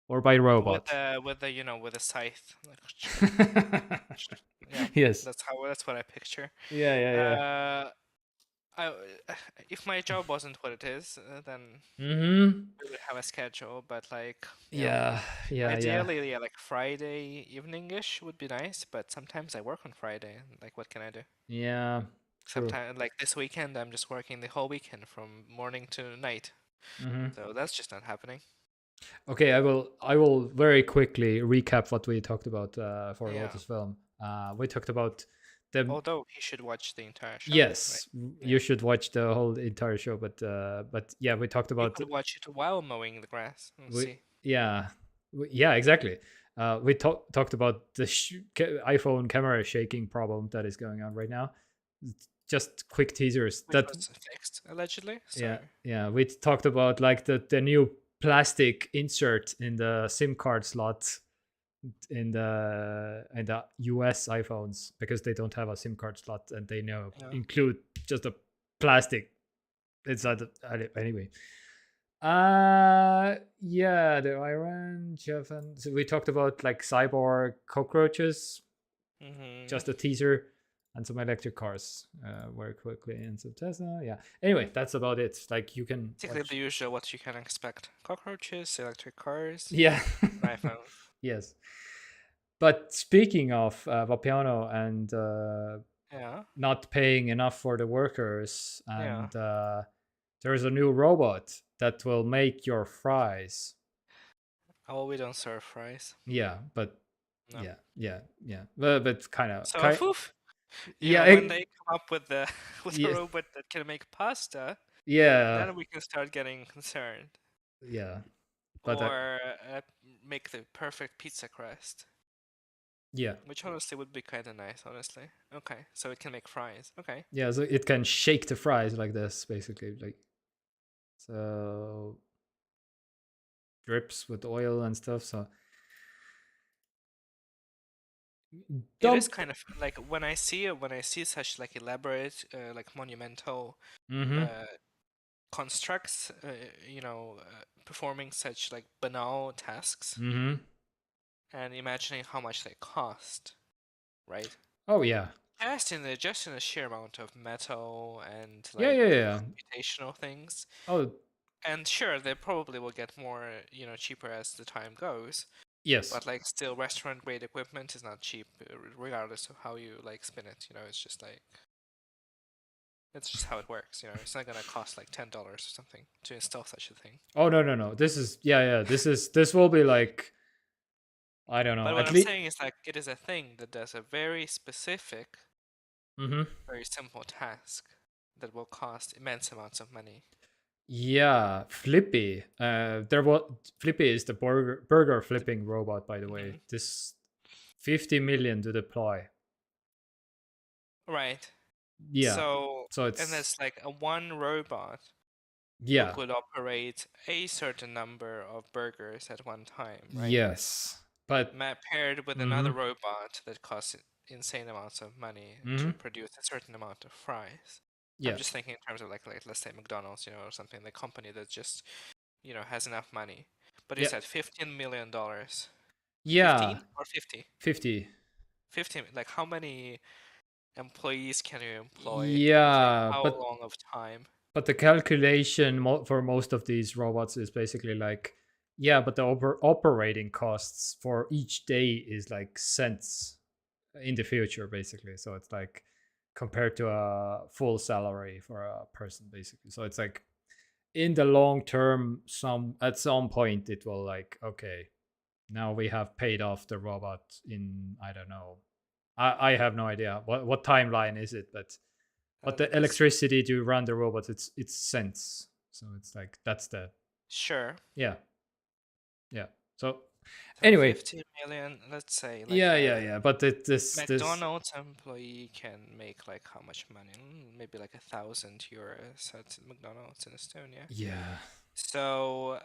or by know. robot? With the scythe. Like, yeah, Yes. that's what I picture. Yeah, yeah, yeah. Uh, I if my job wasn't what it is, then Mm-hmm. we would have a schedule. But like, Yeah, yeah, yeah. ideally, yeah, like Friday evening-ish would be nice. But sometimes I work on Friday. And, like, what can I do? Yeah, true. Sometimes, like this weekend, I'm just working the whole weekend from morning to night. Mm-hmm. So that's just not happening. Okay, I will very quickly recap what we talked about for Yeah. Lotus Film. We talked about the Although he should watch the entire show, right? yes, you Yeah. should watch the whole entire show, but yeah, we talked You about could watch it while mowing the grass and we see. yeah yeah, exactly. We talked about the iPhone camera shaking problem that is going on right now. Just quick teasers Which that was fixed, allegedly. So, yeah, yeah. We talked about like the new plastic insert in the SIM card slot in the US iPhones because they don't have a SIM card slot and they now Yeah. include just a plastic inside anyway. Yeah, the Iran, Japan. So we talked about like cyborg cockroaches, just a teaser, and some electric cars very quickly, and some Tesla. Yeah. Anyway, that's about it. Like you can Basically watch. the usual what you can expect. Cockroaches, electric cars, Yeah. an iPhone. Yes. But speaking of Vapiano and Yeah, not paying enough for the workers, yeah. and there's a new robot that will make your fries. Oh, we don't serve fries. Yeah, but No. yeah. But So, poof, yeah, when they come up with the with a yeah, robot that can make pasta, yeah, then we can start getting concerned. yeah. But Or make the perfect pizza crust, yeah, which honestly would be kind of nice, honestly. Okay, so it can make fries. Okay. yeah. So it can shake the fries like this, basically, like so drips with oil and stuff. So It is don't. kind of like when I see such like elaborate, like monumental Mm-hmm. uh, constructs, performing such like banal tasks, Mm-hmm. and imagining how much they cost, right? Oh yeah. Just in the sheer amount of metal and Yeah, like yeah, yeah. computational things. Oh And sure, they probably will get more, cheaper as the time goes. yes. But like still restaurant grade equipment is not cheap, regardless of how you like spin it, it's just how it works, it's not gonna cost like $10 or something to install such a thing. Oh no, no, no. This is yeah. This will be like I don't know. But what At I'm least. saying is like it is a thing that does a very specific, Mm-hmm. very simple task that will cost immense amounts of money. Yeah, Flippy. There was Flippy is the burger flipping robot. By the way, Mhm. this 50 million to deploy. Right. Yeah. So, So and it's there's like a one robot who yeah. could operate a certain number of burgers at one time, right? Yes. But Paired with mm-hmm. another robot that costs insane amounts of money Mm-hmm. to produce a certain amount of fries. I'm Yeah. just thinking in terms of like let's say McDonald's, or something, the company that just, has enough money. But you Yeah. said $15 million. Yeah. 15 or 50? 50. 15, like how many employees can you employ within Yeah, how but long of time? the calculation for most of these robots is basically like yeah, but the operating costs for each day is like cents in the future basically. So it's like compared to a full salary for a person basically. So it's like in the long term at some point it will like okay, now we have paid off the robot in I don't know. I have no idea what timeline is it, but the This electricity to run the robot it's cents. So it's like that's the Sure. yeah, yeah. So So anyway, 15 million, let's say like yeah. But this McDonald's employee can make like how much money? Maybe like 1,000 euros at McDonald's in Estonia. yeah. So,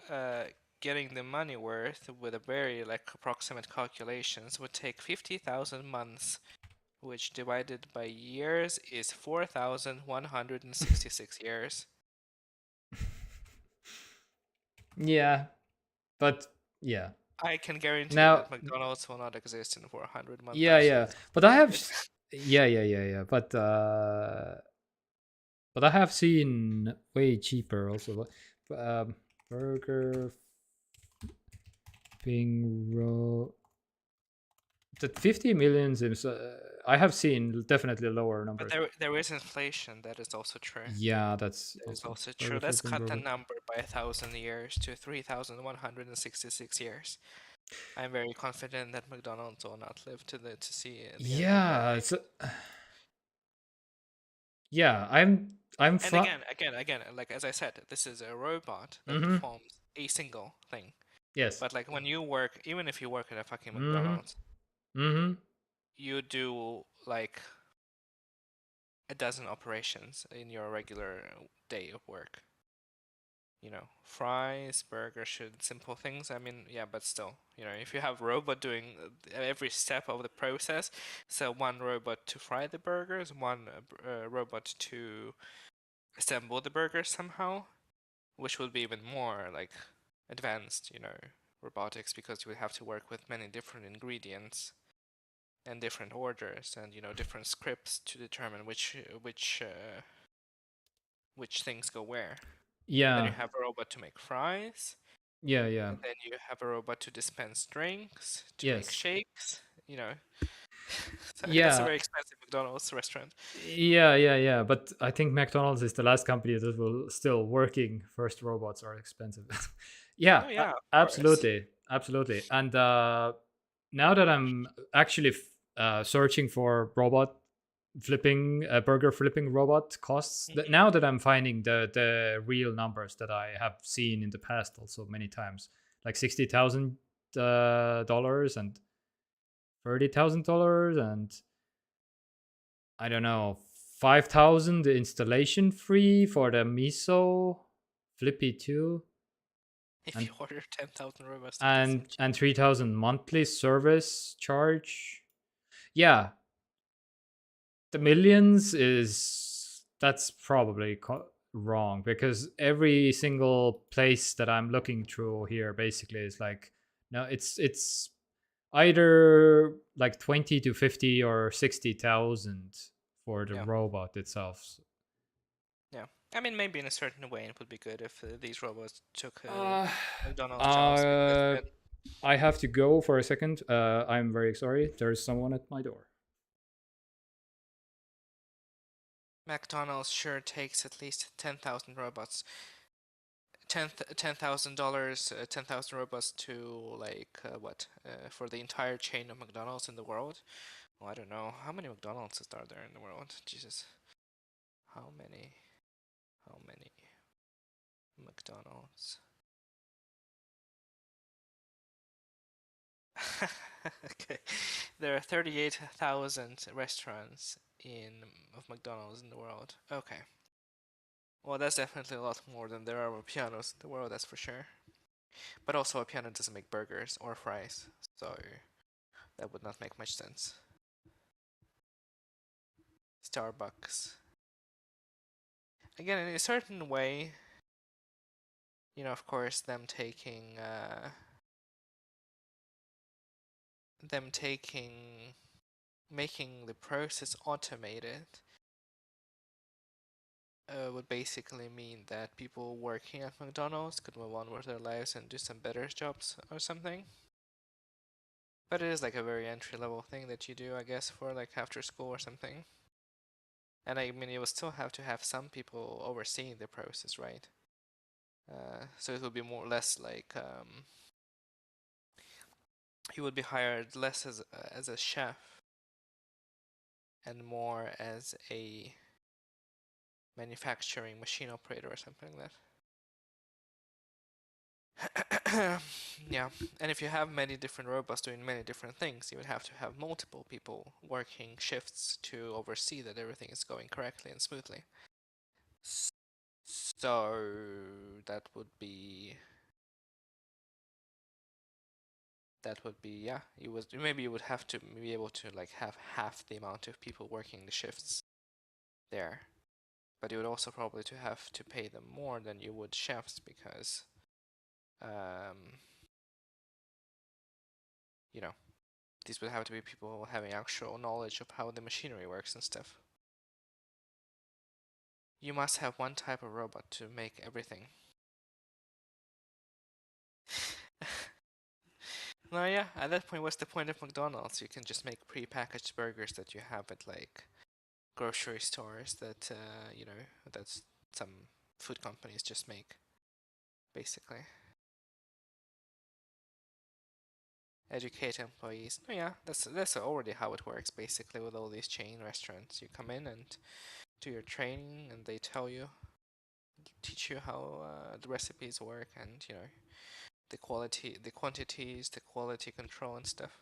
getting the money worth with a very like approximate calculations would take 50,000 months, which divided by years is 4,166 years. Yeah, but yeah. I can guarantee Now, that McDonald's will not exist in 400 months or yeah. so. But I have, yeah. But I have seen way cheaper also. Burger Bing roll. That 50 million seems. I have seen definitely lower But numbers. there is inflation, that is also true. Yeah, that's That is also also true. burger Let's flipping cut the robot. number by 1,000 years to 3,166 years. I'm very confident that McDonald's will not live to see the end of that Yeah, day. it's yeah. I'm And fine. again, like as I said, this is a robot that Mm-hmm. performs a single thing. Yes. But like when you work, even if you work at a fucking Mm-hmm. McDonald's, Mm-hmm. you do like a dozen operations in your regular day of work. fries, burgers, simple things. I mean, yeah, but still, if you have a robot doing every step of the process, so one robot to fry the burgers, one robot to assemble the burgers somehow, which would be even more like advanced, robotics, because you would have to work with many different ingredients and different orders and different scripts to determine which things go where. And then you Yeah, have a robot to make fries, yeah, yeah. and then you have a robot to dispense drinks, to make Yes. shakes. So that's a Yeah, very expensive McDonald's restaurant. yeah. But I think McDonald's is the last company that will still working. First robots are expensive. Yeah, No, yeah, of course. absolutely. And now that I'm actually searching for robot flipping, burger flipping robot costs, that Mhm. now that I'm finding the real numbers that I have seen in the past also many times, like $60,000 and $30,000 and I don't know, 5,000 installation free for the miso flippy 2 If and you order 10,000 robots, that does seem and cheap. and 3,000 monthly service charge. Yeah, the millions is that's probably wrong because every single place that I'm looking through here basically is like no, it's either like 20 to 50 or 60,000 for the Yeah, robot itself. yeah. I mean, maybe in a certain way, it would be good if these robots took Uh, McDonald's jobs, because uh, then I have to go for a second. I'm very sorry. There's someone at my door. McDonald's sure takes at least 10,000 robots. $10,000, 10,000 robots to like what? For the entire chain of McDonald's in the world? Well, I don't know. How many McDonald's are there in the world? Jesus. How many? How many McDonald's? Okay. There are 38,000 restaurants of McDonald's in the world. Okay. Well, that's definitely a lot more than there are pianos in the world, that's for sure. But also, a piano doesn't make burgers or fries, so that would not make much sense. Starbucks. Again, in a certain way, of course, making the process automated would basically mean that people working at McDonald's could move on with their lives and do some better jobs or something. But it is like a very entry level thing that you do, I guess, for like after school or something. And I mean, you will still have to have some people overseeing the process, right? So it will be more or less like he would be hired less as a chef and more as a manufacturing machine operator or something like that. Yeah, and if you have many different robots doing many different things, you would have to have multiple people working shifts to oversee that everything is going correctly and smoothly. So that would be yeah. You would have to be able to like have half the amount of people working the shifts there, but you would also probably to have to pay them more than you would chefs because um, you know these would have to be people having actual knowledge of how the machinery works and stuff. You must have one type of robot to make everything. No, yeah, at that point, what's the point of McDonald's? You can just make pre-packaged burgers that you have at like grocery stores that that's some food companies just make, basically. Educate employees. No, yeah, that's already how it works basically with all these chain restaurants. You come in and do your training, and they teach you how the recipes work, and the quality, the quantities, the quality control and stuff.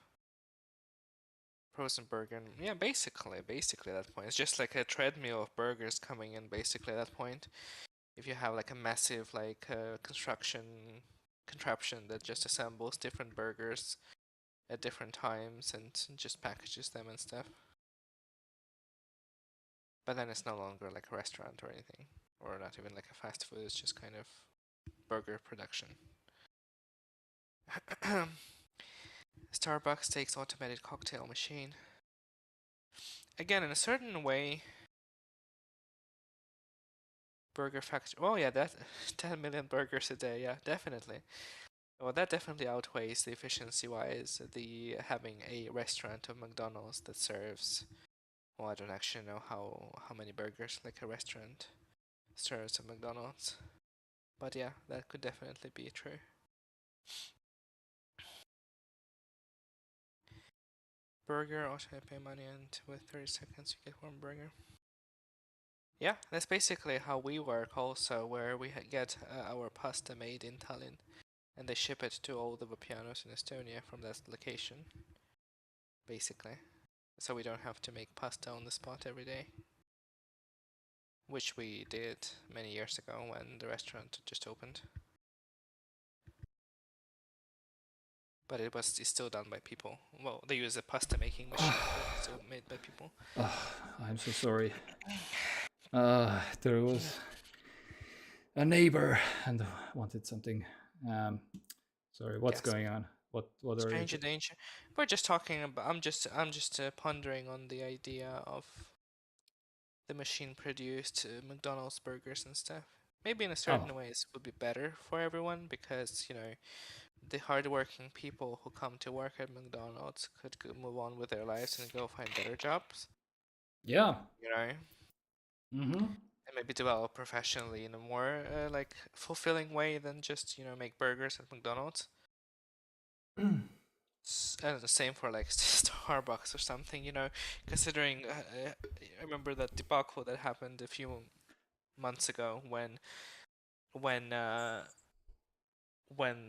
Frozen burger, and yeah, basically at that point, it's just like a treadmill of burgers coming in. Basically at that point, if you have like a massive like construction contraption that just assembles different burgers at different times and just packages them and stuff. But then it's no longer like a restaurant or anything, or not even like a fast food. It's just kind of burger production. Starbucks takes automated cocktail machine. Again, in a certain way, burger factory. Oh yeah, that 10 million burgers a day. Yeah, definitely. Well, that definitely outweighs the efficiency-wise the having a restaurant of McDonald's that serves. Well, I don't actually know how many burgers like a restaurant serves at McDonald's, but yeah, that could definitely be true. Burger, also pay money, and with 30 seconds you get one burger. Yeah, that's basically how we work also, where we get our pasta made in Tallinn, and they ship it to all the Vapianos in Estonia from that location, basically. So we don't have to make pasta on the spot every day, which we did many years ago when the restaurant just opened. But it's still done by people. Well, they use a pasta making machine, but it's still made by people. I'm so sorry. There was a neighbor and wanted something. Sorry, what's going on? What are Stranger you? danger. We're just talking about. I'm just pondering on the idea of the machine produced McDonald's burgers and stuff. Maybe in a certain ways it would be better for everyone because the hardworking people who come to work at McDonald's could move on with their lives and go find better jobs. Yeah. And maybe develop professionally in a more like fulfilling way than just make burgers at McDonald's. And the same for like Starbucks or something, considering I remember that debacle that happened a few months ago when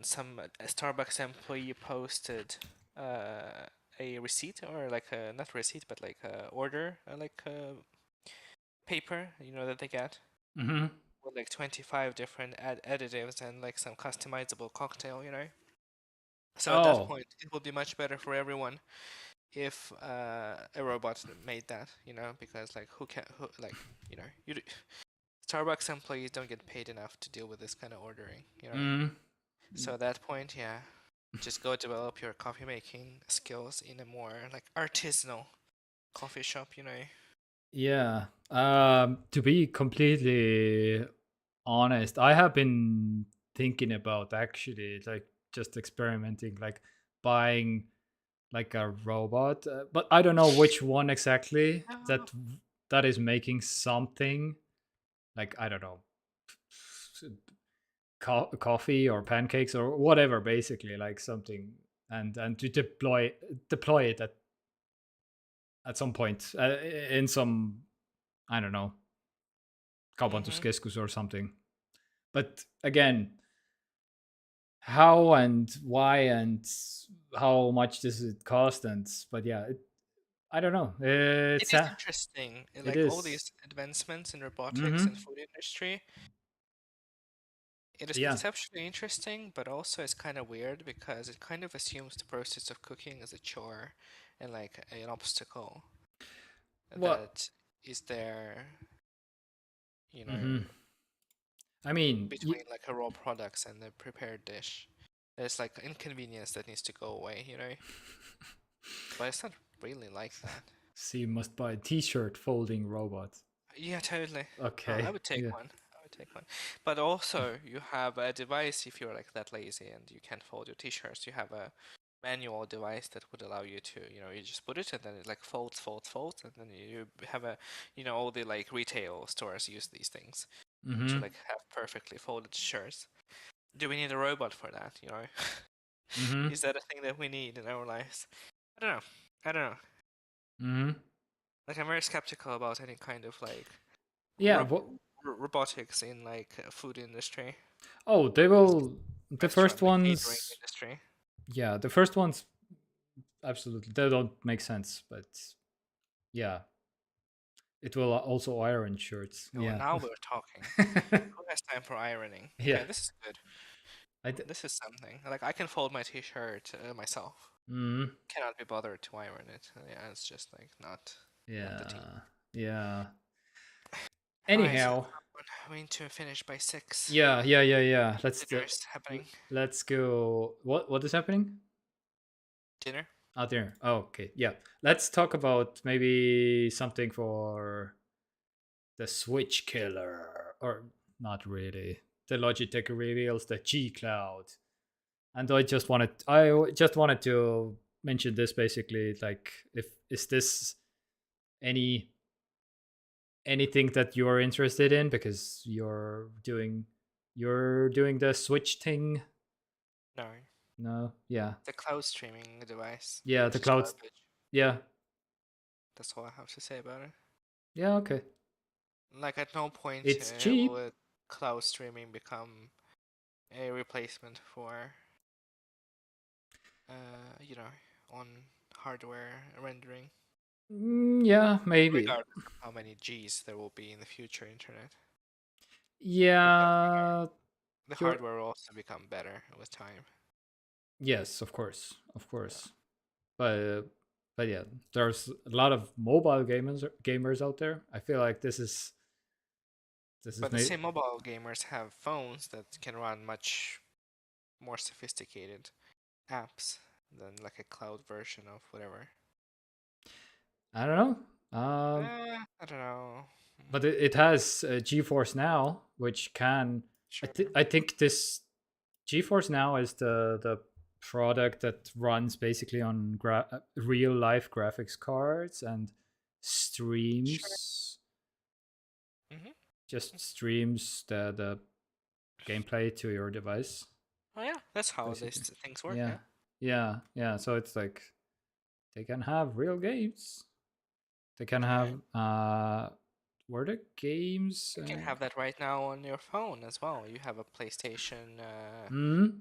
some Starbucks employee posted a receipt or like a not receipt but like a order like a paper that they get with like 25 different additives and like some customizable cocktail. So at that point it would be much better for everyone if a robot made that, because like Starbucks employees don't get paid enough to deal with this kind of ordering, So at that point, yeah, just go develop your coffee making skills in a more like artisanal coffee shop, Yeah. To be completely honest, I have been thinking about actually like just experimenting, like buying like a robot, but I don't know which one exactly that is making something like, I don't know, coffee or pancakes or whatever, basically like something, and to deploy it at some point in some, I don't know, kaubanduskeskus or something. But again, how and why and how much does it cost? And but yeah, I don't know. It is interesting, it like all is. these advancements in robotics and food industry. It is Yeah. conceptually interesting, but also it's kind of weird because it kind of assumes the process of cooking is a chore and like an obstacle that is there, I mean, between like a raw products and the prepared dish. There's like inconvenience that needs to go away, But it's not really like that. so you must buy a t-shirt folding robot. Yeah, totally. Okay. I would take Yeah. one. I would take one. But also, you have a device if you're like that lazy and you can't fold your t-shirts. You have a manual device that would allow you to, you just put it and then it like folds, and then you have all the like retail stores use these things to like have perfectly folded shirts. Do we need a robot for that? Is that a thing that we need in our lives? I don't know. Like I'm very skeptical about any kind of like robotics in like food industry. Oh, they will. The first Restaurant, like catering ones. industry. Yeah, the first ones. Absolutely, they don't make sense. But yeah, It will also iron shirts. Oh, Yeah. now we're talking. Who has time for ironing? Yeah. Okay, this is good. This is something. Like I can fold my t-shirt myself. Mm, Cannot be bothered to iron it. Yeah, it's just like not the tea. yeah. Yeah. Alright, Anyhow. we need to finish by 6. Yeah. Dinner's happening. Let's go. What is happening? Dinner? Out there. Oh, okay. Yeah. Let's talk about maybe something for the Switch killer, or not really. The Logitech reveals the G Cloud, and I just wanted to mention this basically. Like, if is this any anything that you're interested in, because you're doing the Switch thing. No. No, yeah, The cloud streaming device. yeah, Which the is clouds. garbage. Yeah, That's all I have to say about it. yeah, okay. Like at no point It's cheap. would cloud streaming become a replacement for you know, on hardware rendering, Yeah, maybe. regardless of how many Gs there will be in the future internet. Yeah, The you're. hardware will also become better with time. Yes, of course, of course. But yeah, there's a lot of mobile gamers out there. I feel like this is But the maybe. same mobile gamers have phones that can run much more sophisticated apps than like a cloud version of whatever. I don't know. I don't know. But it has GeForce Now, which can. Sure. I think this GeForce Now is the product that runs basically on real life graphics cards and streams. Mm-hmm. Just streams the gameplay to your device. Oh yeah, that's how Basically. these things work. Yeah, yeah. So it's like they can have real games. They can have were the games. You can have that right now on your phone as well. You have a PlayStation Mm,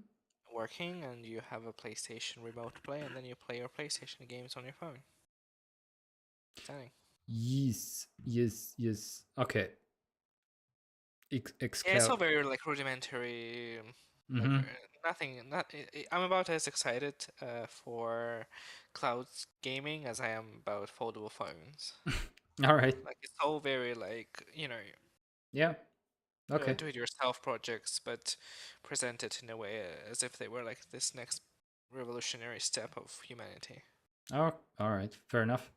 working, and you have a PlayStation Remote Play, and then you play your PlayStation games on your phone. Stunning. yes. Okay. Yeah, it's all very like rudimentary. Like Mm-hmm. nothing. I'm about as excited for cloud gaming as I am about foldable phones. All right. Like it's all very like Yeah. Okay. do-it-yourself projects, but presented in a way as if they were like this next revolutionary step of humanity. Oh, all right. Fair enough.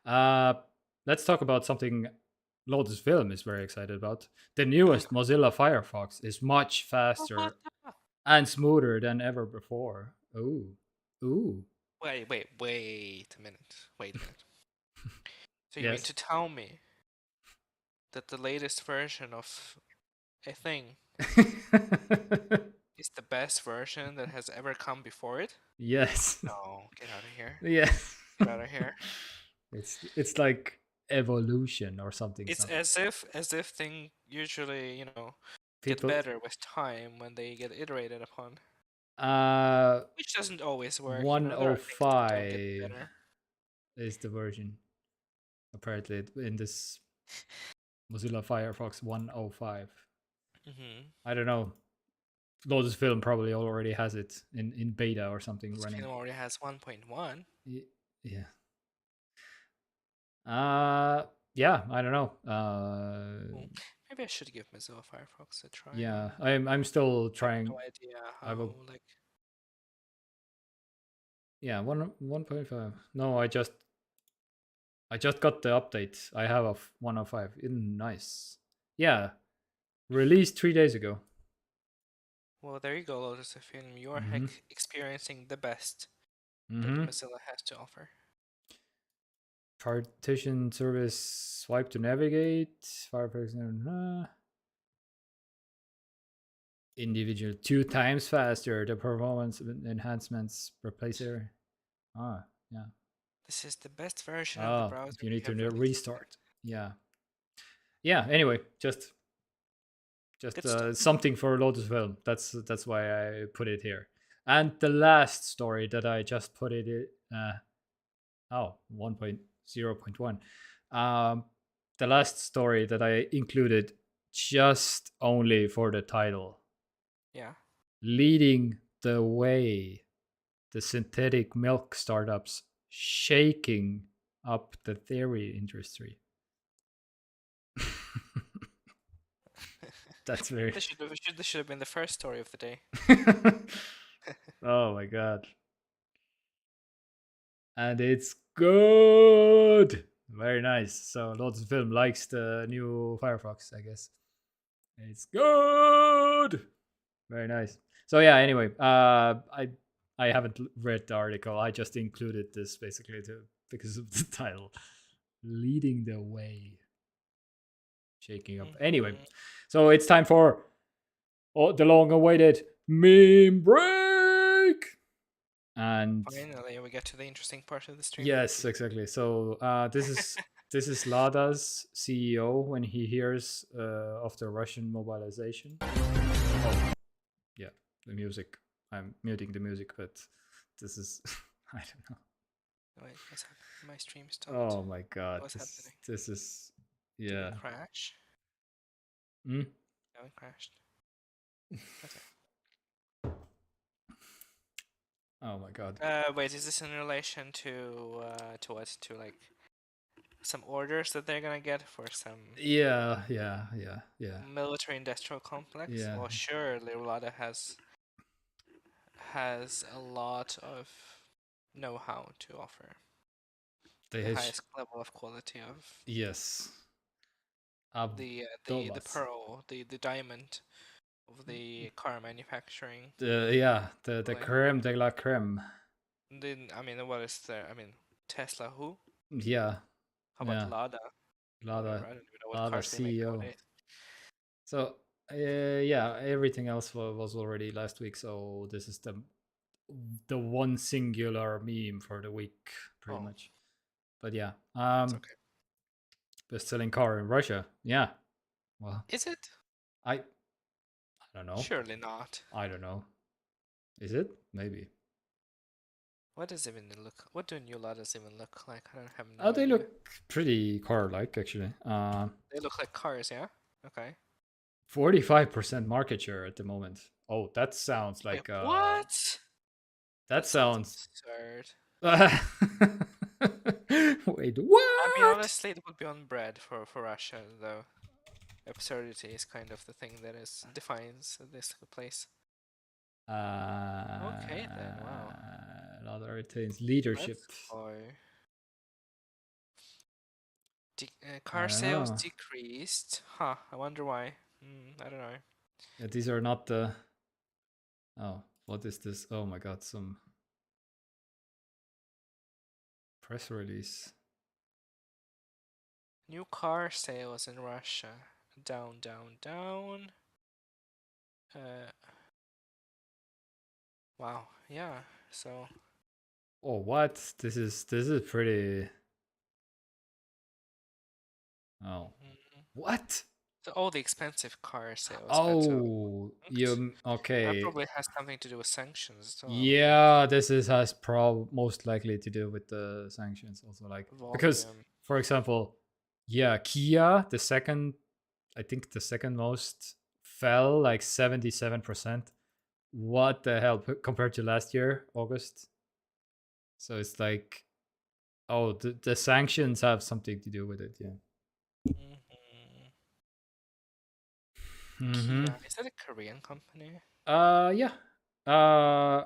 Uh, let's talk about something Lotus Film is very excited about. The newest Mozilla Firefox is much faster and smoother than ever before. Ooh. Wait a minute. Wait a minute. So you mean Yes. to tell me that the latest version of a thing is the best version that has ever come before it? Yes. No, get out of here. Yes. Get out of here. It's like evolution or something. It's as if things usually, get People. better with time when they get iterated upon. Uh, Which doesn't always work, there are things that don't get 105 better. is the version. Apparently, in this Mozilla Firefox 105. Mm-hmm. I don't know. Lotus Film probably already has it in beta or something This running. film already has 1.1. Yeah. Yeah, I don't know. Maybe I should give Mozilla Firefox a try. Yeah, I'm still trying. No idea how I will. Yeah, 1.5. No, I just got the update. I have a 105. Nice. Yeah, released 3 days ago. Well, there you go, Lotus FM. You are experiencing the best that Mozilla has to offer. Partition service swipe to navigate. Firefox. Individual 2 times faster. The performance enhancements replace error. Yeah. This is the best version of the browser. You need to restart. Yeah. Anyway, just something for Lotus Film. That's why I put it here. And the last story that I just put it 1.0.1. the last story that I included just only for the title. Yeah. Leading the way, the synthetic milk startups shaking up the dairy industry. That's very. This should have been the first story of the day. Oh my god. And it's good. Very nice. So lots of film likes the new Firefox, I guess. It's good. Very nice. So yeah, anyway, I haven't read the article. I just included this basically because of the title. Leading the way. Shaking up. Anyway, Mhm. so it's time for the long awaited meme break. And Finally, we get to the interesting part of the stream. yes, exactly. So this is Lada-s CEO when he hears of the Russian mobilization. Oh, yeah, the music. I'm muting the music, but this is I don't know. Wait, what's happening? My stream stopped. Oh my god, What's happening? this is Did yeah. it crash? Hmm? No, it crashed. Okay. Oh my god. Wait, is this in relation to what? To like some orders that they're gonna get for some Yeah. military industrial complex? Yeah. Well, surely Lada has a lot of know-how to offer. They The have highest level of quality of yes. the Abdomas. pearl, the diamond of the car manufacturing. The Like, creme de la creme. I mean, what is there? I mean, Tesla who? Yeah. How about Yeah. Lada? Whatever. Lada I don't even know what Lada cars they make CEO. nowadays. So yeah, everything else was already last week. So this is the one singular meme for the week, pretty Oh, much. But yeah, that's okay. best-selling car in Russia. Yeah, well, Is it? I don't know. Surely not. I don't know. Is it? Maybe. What does it even look? What do new Ladas even look like? I don't have Oh, no they idea. look pretty car-like actually. They look like cars, yeah? Okay. 45% market share at the moment. Oh, that sounds Wait, like what? that That sounds sounds. absurd. Wait, I mean, what? honestly, it would be on bread for Russia, though. Absurdity is kind of the thing that defines this place. Okay then, wow. Lada retains leadership. That's why. I Car don't sales know. decreased. Huh, I wonder why. I don't know. Yeah, these are not the. Oh, what is this? Oh my god, some press release. New car sales in Russia. Down, down, down. Wow, yeah, so. Oh, what? This is pretty. Oh, Mhm. what? So all the expensive car sales had to Oh, linked. you That okay? probably has something to do with sanctions as well. Yeah, this is has most likely to do with the sanctions also, like because Volume. for example, yeah, Kia the second, I think the second most fell like 77%. What the hell compared to last year August? So it's like, oh, the sanctions have something to do with it. Yeah. Mhm. Mm-hmm. Kia, is that a Korean company? Yeah. Uh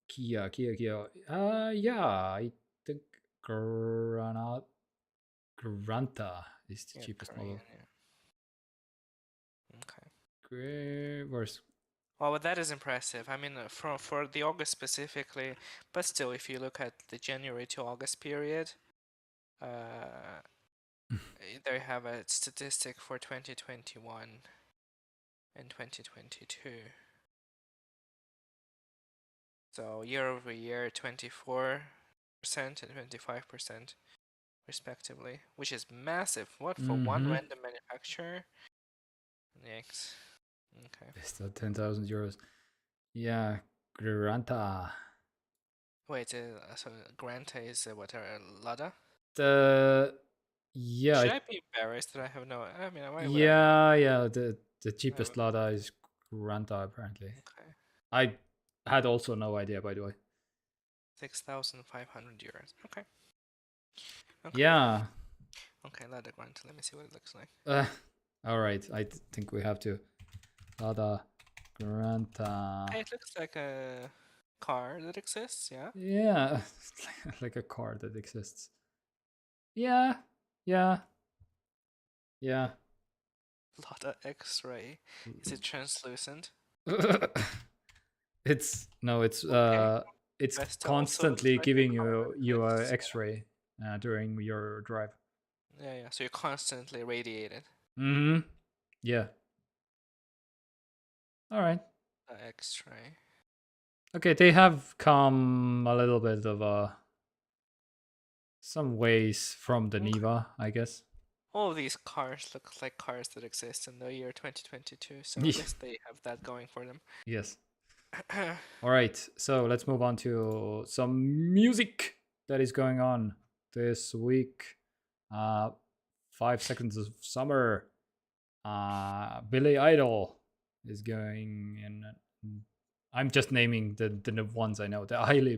Kia. Yeah, I think Granada Granta is the Yeah, cheapest Korean, model. yeah. Okay. Where's Well, but that is impressive. I mean, for the August specifically, but still, if you look at the January to August period, uh, they have a statistic for 2021 and 2022. So year over year, 24% and 25% respectively, which is massive. What, for one mm-hmm. random manufacturer? Yikes. Okay. It's the 10,000 euros. Yeah, Granta. Wait, so Granta is what, Lada? The Yeah, Should I be embarrassed that I have no? I mean, why would I not? yeah. The Why cheapest would, Lada is Granada apparently. okay, I had also no idea, by the way. 6,500 euros. Okay, okay, Yeah. okay. Lada Grant. Let me see what it looks like. All right. Think we have to Lada Granta. Hey, it looks like a car that exists. Yeah. Yeah, like a car that exists. Yeah, yeah, yeah. Lada X-ray. Is it translucent? It's no, Okay. it's Best to also constantly try to giving cover you a this. X-ray during your drive. Yeah, yeah. So you're constantly radiated. Mm-hmm. Yeah. All right. The X-ray. Okay, they have come a little bit of some ways from the Okay. Niva, I guess. All of these cars look like cars that exist in the year 2022, so at least they have that going for them. Yes. All right, so let's move on to some music that is going on this week. 5 seconds of summer. Billy Idol is going in. I'm just naming the ones I know. The Isley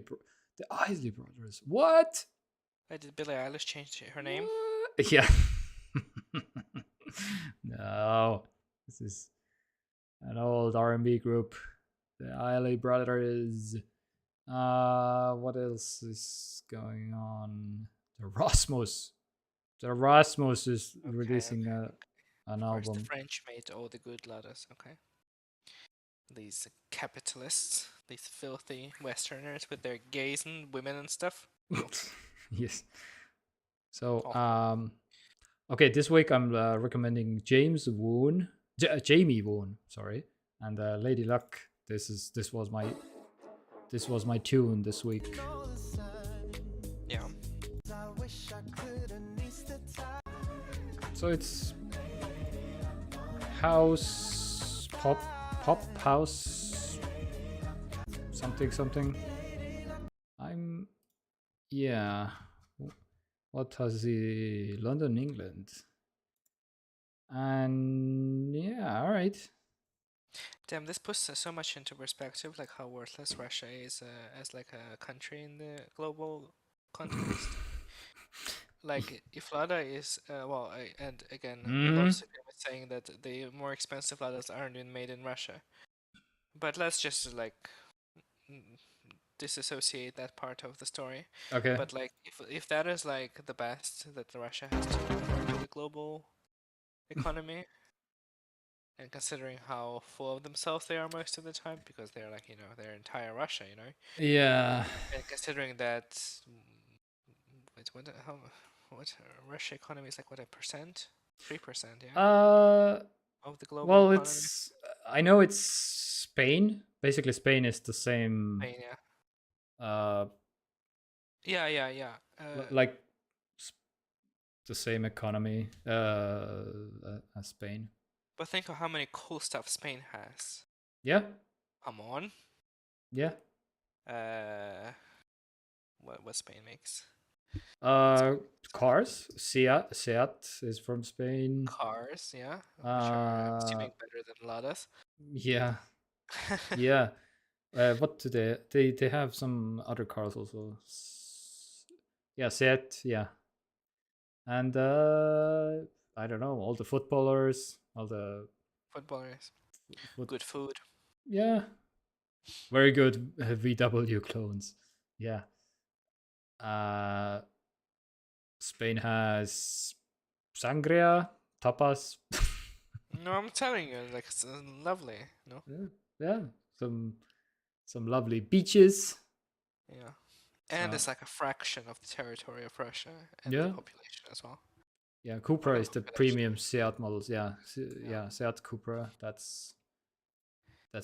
Brothers. What? Wait, did Billie Eilish change her name? What? Yeah. No, this is an old R&B group. The Isley Brothers. What else is going on? The Rasmus. The Rasmus is Okay, releasing okay. an Of course, the album. French made all the good Ladas. Okay. These capitalists, these filthy Westerners with their gays and women and stuff. Yes. So, Awful. okay, this week I'm recommending Jamie Woon, sorry, and Lady Luck. This was my tune this week. Yeah. So it's house pop house something. I'm yeah. What has the London, England? And yeah, all right. Damn, this puts so much into perspective, like how worthless Russia is as like a country in the global context. Like if Lada is well, and again, a lot of Mm-hmm. saying that the more expensive Ladas aren't even made in Russia. But let's just like mm, disassociate that part of the story. Okay. But like if that is like the best that Russia has to offer to the global economy, and considering how full of themselves they are most of the time, because they're like their entire Russia, Yeah. and considering that wait, what Russia economy is like what a percent, 3%, yeah, Uh. of the global Well, economy. I know it's Spain. Basically, Spain is the same. Spain, yeah, Uh, yeah. like the same economy. As Spain. But think of how many cool stuff Spain has. Yeah. Come on. Yeah. Uh, what Spain makes? Uh, Cars. Seat is from Spain. Cars, yeah, which are I'm assuming better than Lada's. Yeah. Yeah. What do they have some other cars also? Yeah, Seat. Yeah, and I don't know, all the footballers, all the Footballers, foot. good food. Yeah, very good VW clones. Yeah. Uh, Spain has sangria, tapas. No, I'm telling you, like it's lovely. No, Yeah, yeah, some lovely beaches. yeah, and So it's like a fraction of the territory of Russia and the yeah, population as well. yeah. Or Cupra not is the population. premium Seat models. Yeah, Yeah. yeah. Seat Cupra. That's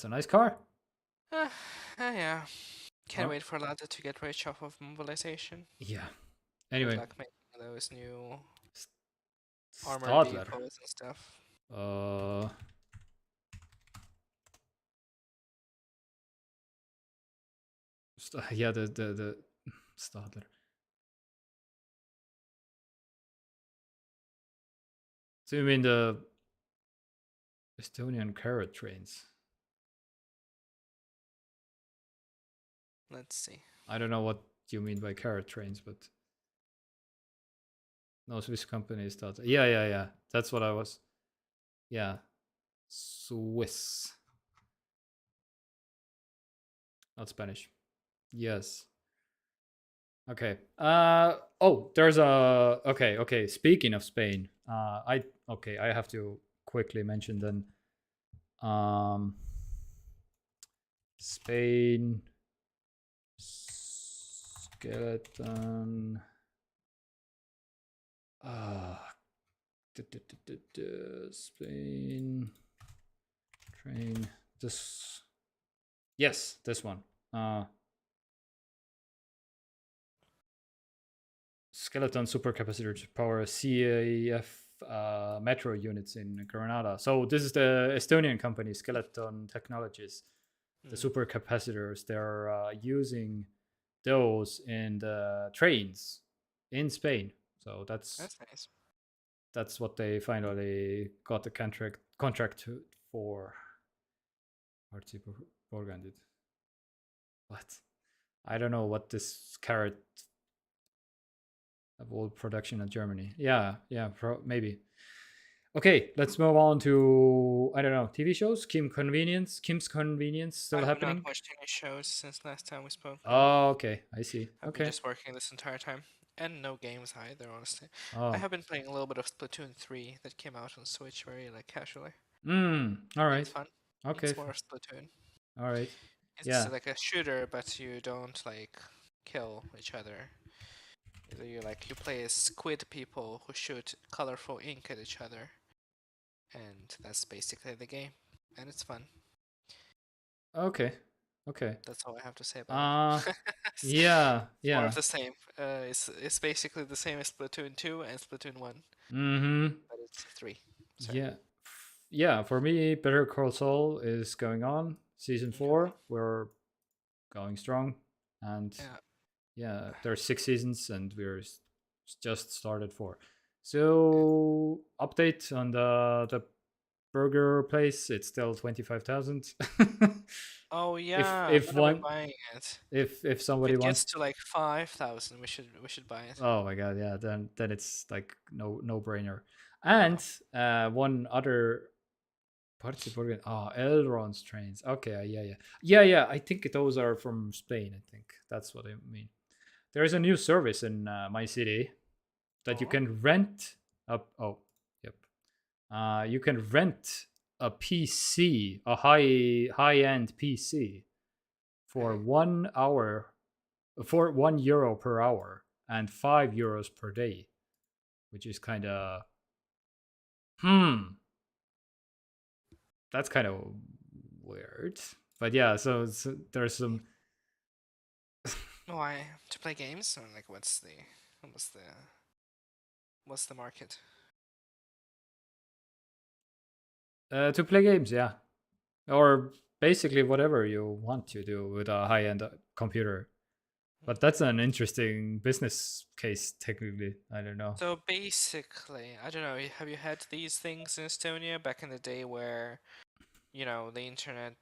a nice car. Yeah. Can't Oh, wait for Lada to get rich off of mobilization. yeah. Good Anyway, luck making those new S- armored Stadler. vehicles and stuff. Uh, yeah, the Stadler. So you mean the Estonian carrot trains? Let's see. I don't know what you mean by carrot trains, but no Swiss companies that. Yeah. That's what I was. Yeah, Swiss, not Spanish. Yes. Okay. Oh, there's a. Okay. Speaking of Spain, I have to quickly mention then. Spain skeleton. Ah, Spain train. This. Yes, this one. Skeleton supercapacitor to power CAF metro units in Granada. So this is the Estonian company, Skeleton Technologies. The supercapacitors, they're using those in the trains in Spain. So that's nice. that's what they finally got the contract for. What? I don't know what this carrot of all production in Germany. Yeah, maybe. Okay, let's move on to I don't know TV shows. Kim's Convenience still I have not happening. watched any shows since last time we spoke. Oh, okay, I see. I've been Okay. just working this entire time, and no games either. Honestly, I Oh. have been playing a little bit of Splatoon 3 that came out on Switch very like casually. All It's right. fun. Okay. It's more Splatoon. All right. It's Yeah. like a shooter, but you don't like kill each other. You play as squid people who shoot colorful ink at each other, and that's basically the game, and it's fun. Okay. Okay. That's all I have to say about it. Yeah. It's more Yeah. of the same. It's basically the same as Splatoon 2 and Splatoon 1, Mm-hmm. but it's 3. Sorry. Yeah. Yeah. For me, Better Call Saul is going on. Season Okay. 4. We're going strong, and Yeah. yeah, there's 6 seasons, and we're just started 4. So update on the burger place. It's still 25,000. Oh if yeah, I'm if gonna be one buying it. if If somebody it gets wants. to like 5,000, we should buy it. Oh my god, yeah, then it's like no brainer. No. And one other participator. Oh, Elrond's trains. Okay, yeah. I think those are from Spain. I think that's what I mean. There is a new service in my city that you Oh. can rent up. Oh, yep. You can rent a PC, a high end PC, for Okay. 1 hour, for €1 per hour and €5 per day, which is kind of that's kind of weird. But yeah, so there's some Why? To play games? Or like what's the what's the market? to play games, yeah, or basically whatever you want to do with a high end computer. But that's an interesting business case, technically. I don't know. So basically, I don't know, have you had these things in Estonia back in the day where, the internet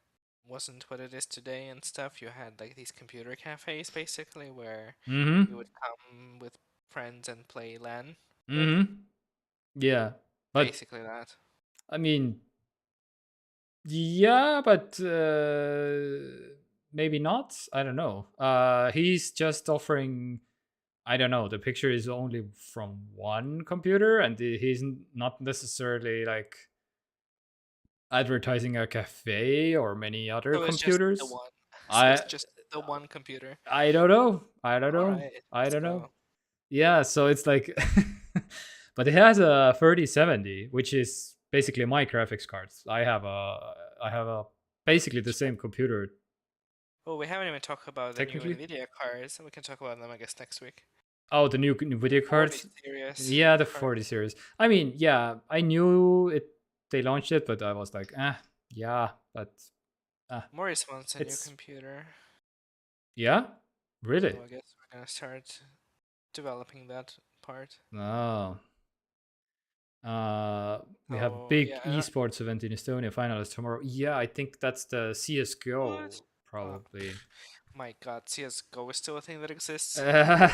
wasn't what it is today and stuff? You had like these computer cafes basically where Mm-hmm. you would come with friends and play LAN with? Mm-hmm. Yeah, but Basically that. I mean, yeah, but maybe not. I don't know. He's just offering. I don't know. The picture is only from one computer, and he's not necessarily like advertising a cafe or many other So it's just the computers. one. So it's I just the one computer. I don't know. I don't All know. right, I let's don't know. go. Yeah, so it's like, but it has a 3070, which is basically my graphics cards. I have a basically the same computer Oh, we haven't even talked about the new technically. Nvidia cards. We can talk about them, I guess, next week. Oh, the new video 40 cards. series Yeah, the cards. 40 series. I mean, yeah, I knew it. They launched it, but I was like, yeah, but Maurice wants a new it's computer, yeah, really. so I guess we're gonna start developing that part. Oh, We have Oh big yeah. esports event in Estonia. Final is tomorrow. Yeah, I think that's the What? CS:GO Oh probably. my God, CS:GO is still a thing that exists in the Uh, year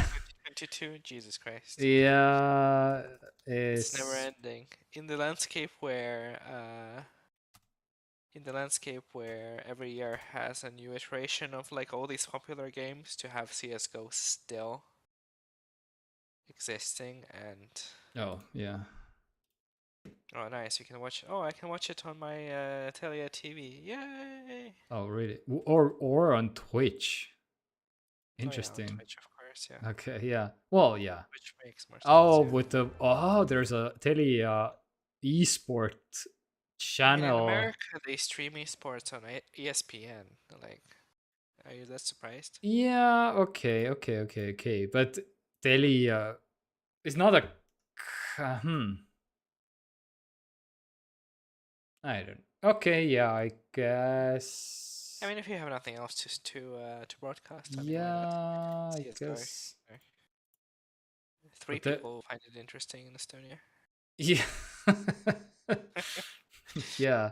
2022. Jesus Christ. yeah, It's never it's ending. In the landscape where every year has a new iteration of like all these popular games, to have CS:GO still existing and oh yeah. oh nice, you can watch. Oh, I can watch it on my Telia TV. Yay! Oh really? Or on Twitch. Oh yeah, on Interesting. Twitch, of course. Yeah, Okay, yeah. Well, yeah. Twitch makes more sense. Oh, Yeah. with the there's a Tele esport I mean, in channel. America, they stream esports on ESPN. Like, are you that surprised? Yeah, okay. But Tele is not a hmm. I don't. Okay, yeah, I I guess. mean, if you have nothing else to broadcast, I mean, why not? Yeah, I CS:GO. guess. Three But the people find it interesting in Estonia. yeah. Yeah,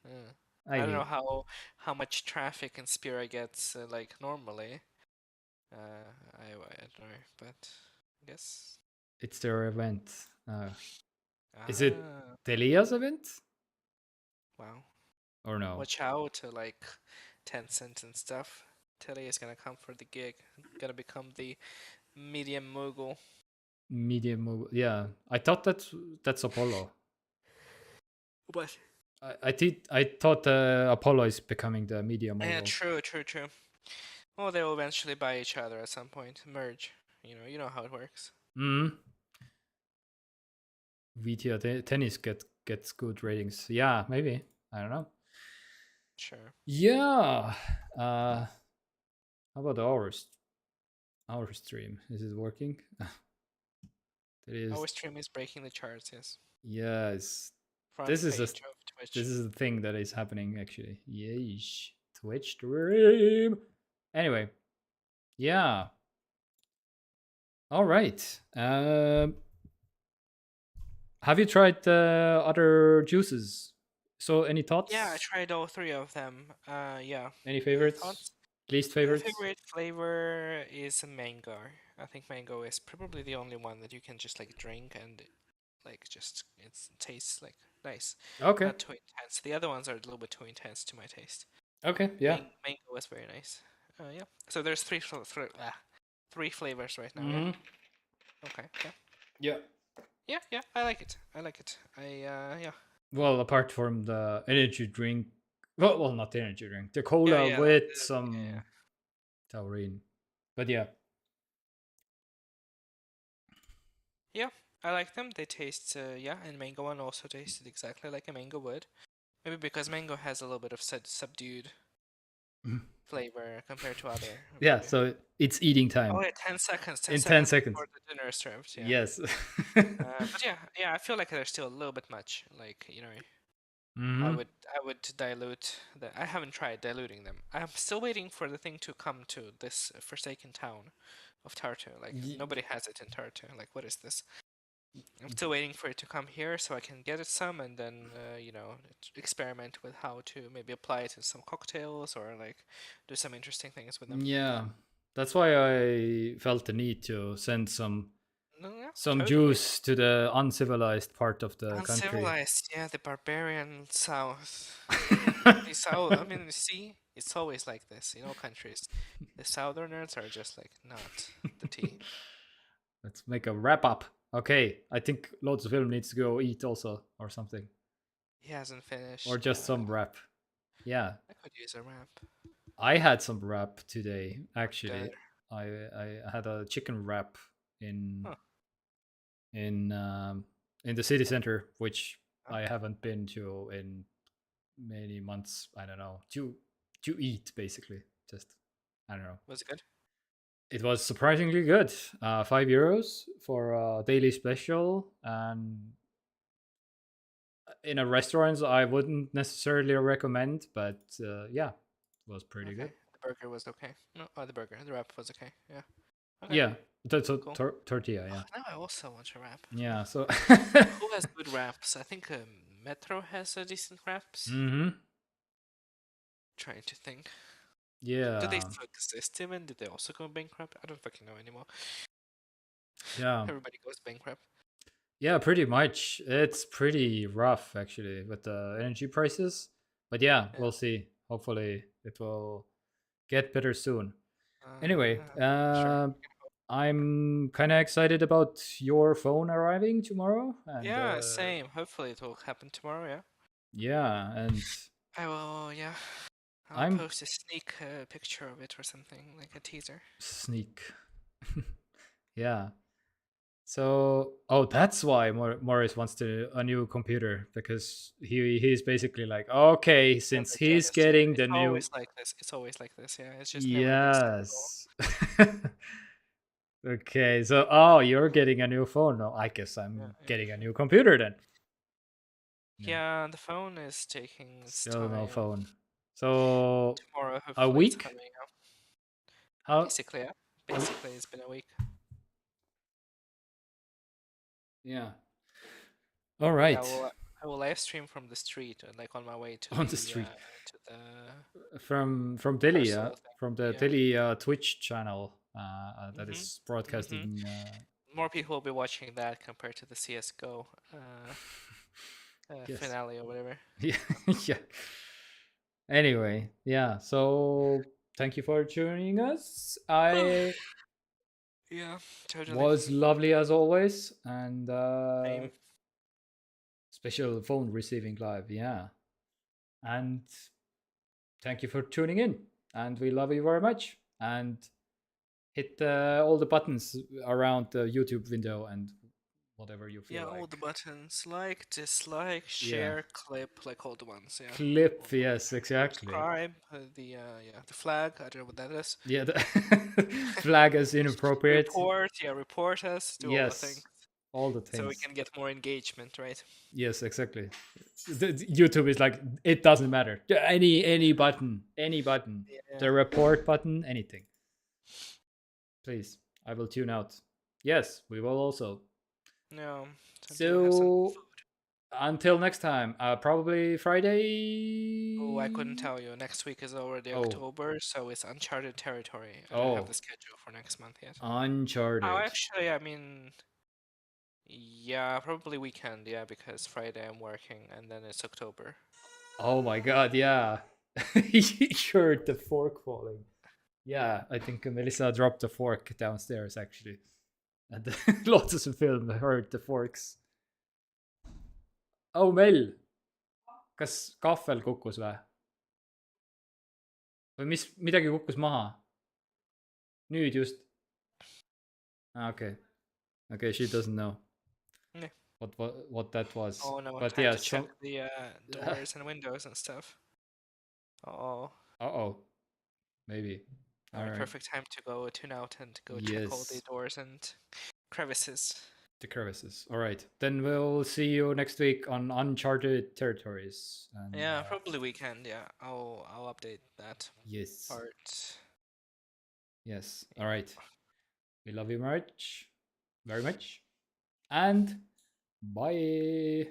Yeah. I I don't know mean, how much traffic Inspira gets like normally. I don't know, but I guess. it's their event. Is it Ah, Telia's event wow. or no? Watch out to like Tencent and stuff. Telia is gonna come for the gig. Gonna become the media mogul. Medium mobile. Yeah, I thought that's Apollo. What? I thought Apollo is becoming the media Yeah, mogul. true. Well, they'll eventually buy each other at some point, merge. You know how it works. Hmm. VTR tennis gets good ratings. Yeah, maybe. I don't know. Sure. Yeah. How about our stream? Is it working? It is. Our stream is breaking the charts. Yes. Yes. Front This is a page of this Twitch. is the thing that is happening actually. Yeesh. Twitch stream. Anyway, yeah. All right. Have you tried the other juices? So, any Yeah, I thoughts? tried all three of them. Yeah. Any The favorites? thoughts. Least My favorites? favorite flavor is a mango. I think mango is probably the only one that you can just like drink and like just it tastes like nice, Okay. not too intense. The other ones are a little bit too intense to my taste. Okay. Yeah. Mango is very nice. Yeah. So there's three flavors right now. Yeah. Mm-hmm. Okay. Yeah. Yeah. Yeah. I like it. I like it. Yeah. Well, apart from the energy drink, well, not the energy drink, the Yeah. cola Yeah. with Yeah. some taurine. But yeah. Yeah. I like them. They taste yeah, and mango one also tasted exactly like a mango would. Maybe because mango has a little bit of subdued flavor compared to other. Yeah. Maybe. So it's eating Oh time yeah, 10 seconds. 10 in 10 seconds seconds. before the dinner is served. Yeah. Yes. But yeah. I feel like there's still a little bit much. Like I Hmm. would I would dilute the. I haven't tried diluting them. I'm still waiting for the thing to come to this forsaken town of Tartu. Like nobody has it in Tartu. Like what is this? I'm still waiting for it to come here so I can get it some and then experiment with how to maybe apply it in some cocktails or like do some interesting things with them. Yeah. That's why I felt the need to send No, yeah, some totally. juice to the uncivilized part of the country. Uncivilized, yeah, the barbarian South. The South, I mean, see, it's always like this in all countries. The Southerners are just like not the tea. Let's make a wrap up. Okay, I think loads of film needs to go eat also or something, He hasn't or finished. just some wrap. Yeah, I could use a wrap. I had some wrap today. For Actually, dinner. I had a chicken wrap in Huh. in in the city center, which I Okay. haven't been to in many months. I don't know to eat basically. Just I don't know. Was it good? It was surprisingly good. €5 for a daily special, and in a restaurant I wouldn't necessarily recommend, but yeah, it was pretty Okay. good. The burger was okay. No, the burger. The wrap was okay. Yeah. Okay, Yeah, that's a cool. tortilla. Yeah, Now I also want a wrap. yeah. So. Who has good wraps? I think Metro has a decent wraps. Mm-hmm. Trying to think. Do they Yeah, still exist even? Did they also go bankrupt? I don't fucking know anymore. yeah, Everybody goes bankrupt. yeah. Pretty much. It's pretty rough actually with the energy prices. But yeah, Yeah. we'll see. Hopefully, it will get better soon. Anyway, Sure. I'm kind of excited about your phone arriving tomorrow, and Yeah, same. Hopefully it will happen tomorrow, yeah. yeah, and I will, yeah. I'll I'm post a sneak picture of it or something, like a teaser. sneak. Yeah. So, oh, that's why Morris wants a new computer because he's basically like, okay, since Never he's gets, yeah. getting It's the new, always like this. It's always like this, yeah. It's just never understandable. yes. Okay, so oh, you're getting a new phone. No, I guess Yeah, I'm yeah, getting a yeah. new computer then. Yeah, Yeah, the phone is taking its still no time. phone. So Tomorrow, a hopefully, it's week? coming out. How? Basically, yeah. a- Basically, it's been a week. yeah. All Yeah, right. well, I will live stream from the street, like on my way to On the street to the from Delhi, parcel from thing. the Yeah. Delhi Twitch channel that Mhm. is Mhm. broadcasting. More people will be watching that compared to the CS:GO Yes. finale or whatever. Yeah. Yeah. Anyway, yeah. So thank you for tuning us. I Yeah, totally. was lovely as always, and Same. special phone receiving live. Yeah, and thank you for tuning in, and we love you very much. And hit all the buttons around the YouTube window and whatever you feel Yeah, all like. the buttons: like, dislike, Yeah. share, clip, like all the ones. Yeah. Clip, yes, exactly. Subscribe. The flag. I don't know what that is. Yeah, the flag is inappropriate. Report. Yeah, report us. Do all the things Yes, all the so we things. can get more engagement, right? Yes, exactly. YouTube is like it doesn't matter. Any button, any button. Yeah. The report button, anything. Please, I will tune out. Yes, we will also. No. Time to go have some So food. until next time, probably Friday. Oh, I couldn't tell you. Next week is already Oh, October, so it's uncharted territory. I don't have oh, the schedule for next month yet. Oh, Uncharted. actually, I mean, yeah, probably weekend, yeah, because Friday I'm working and then it's October. Oh my god, yeah. You heard the fork falling. Yeah, I think Melissa dropped the fork downstairs actually. And lots of film heard the forks. Oh Mel, kas kahvel kukkus või? Või midagi kukkus maha? Nüüd just. Okay. Okay, she doesn't know Yeah. what that was. Oh no, But time yeah, to check the doors and windows and stuff. Oh, uh-oh. Maybe. All alright, right. perfect time to go tune out and go check all the Yes. doors and crevices. The crevices. All right. Then we'll see you next week on Uncharted Territories. And Yeah, probably weekend. Yeah, I'll update that yes. part. Yes. All right. We love you very much. And bye.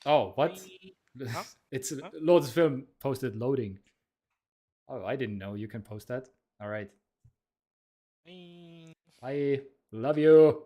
Oh, what? Bye. Huh? It's Huh? Loads film posted loading. Oh, I didn't know you can post that. All right. Bye. Bye. Love you.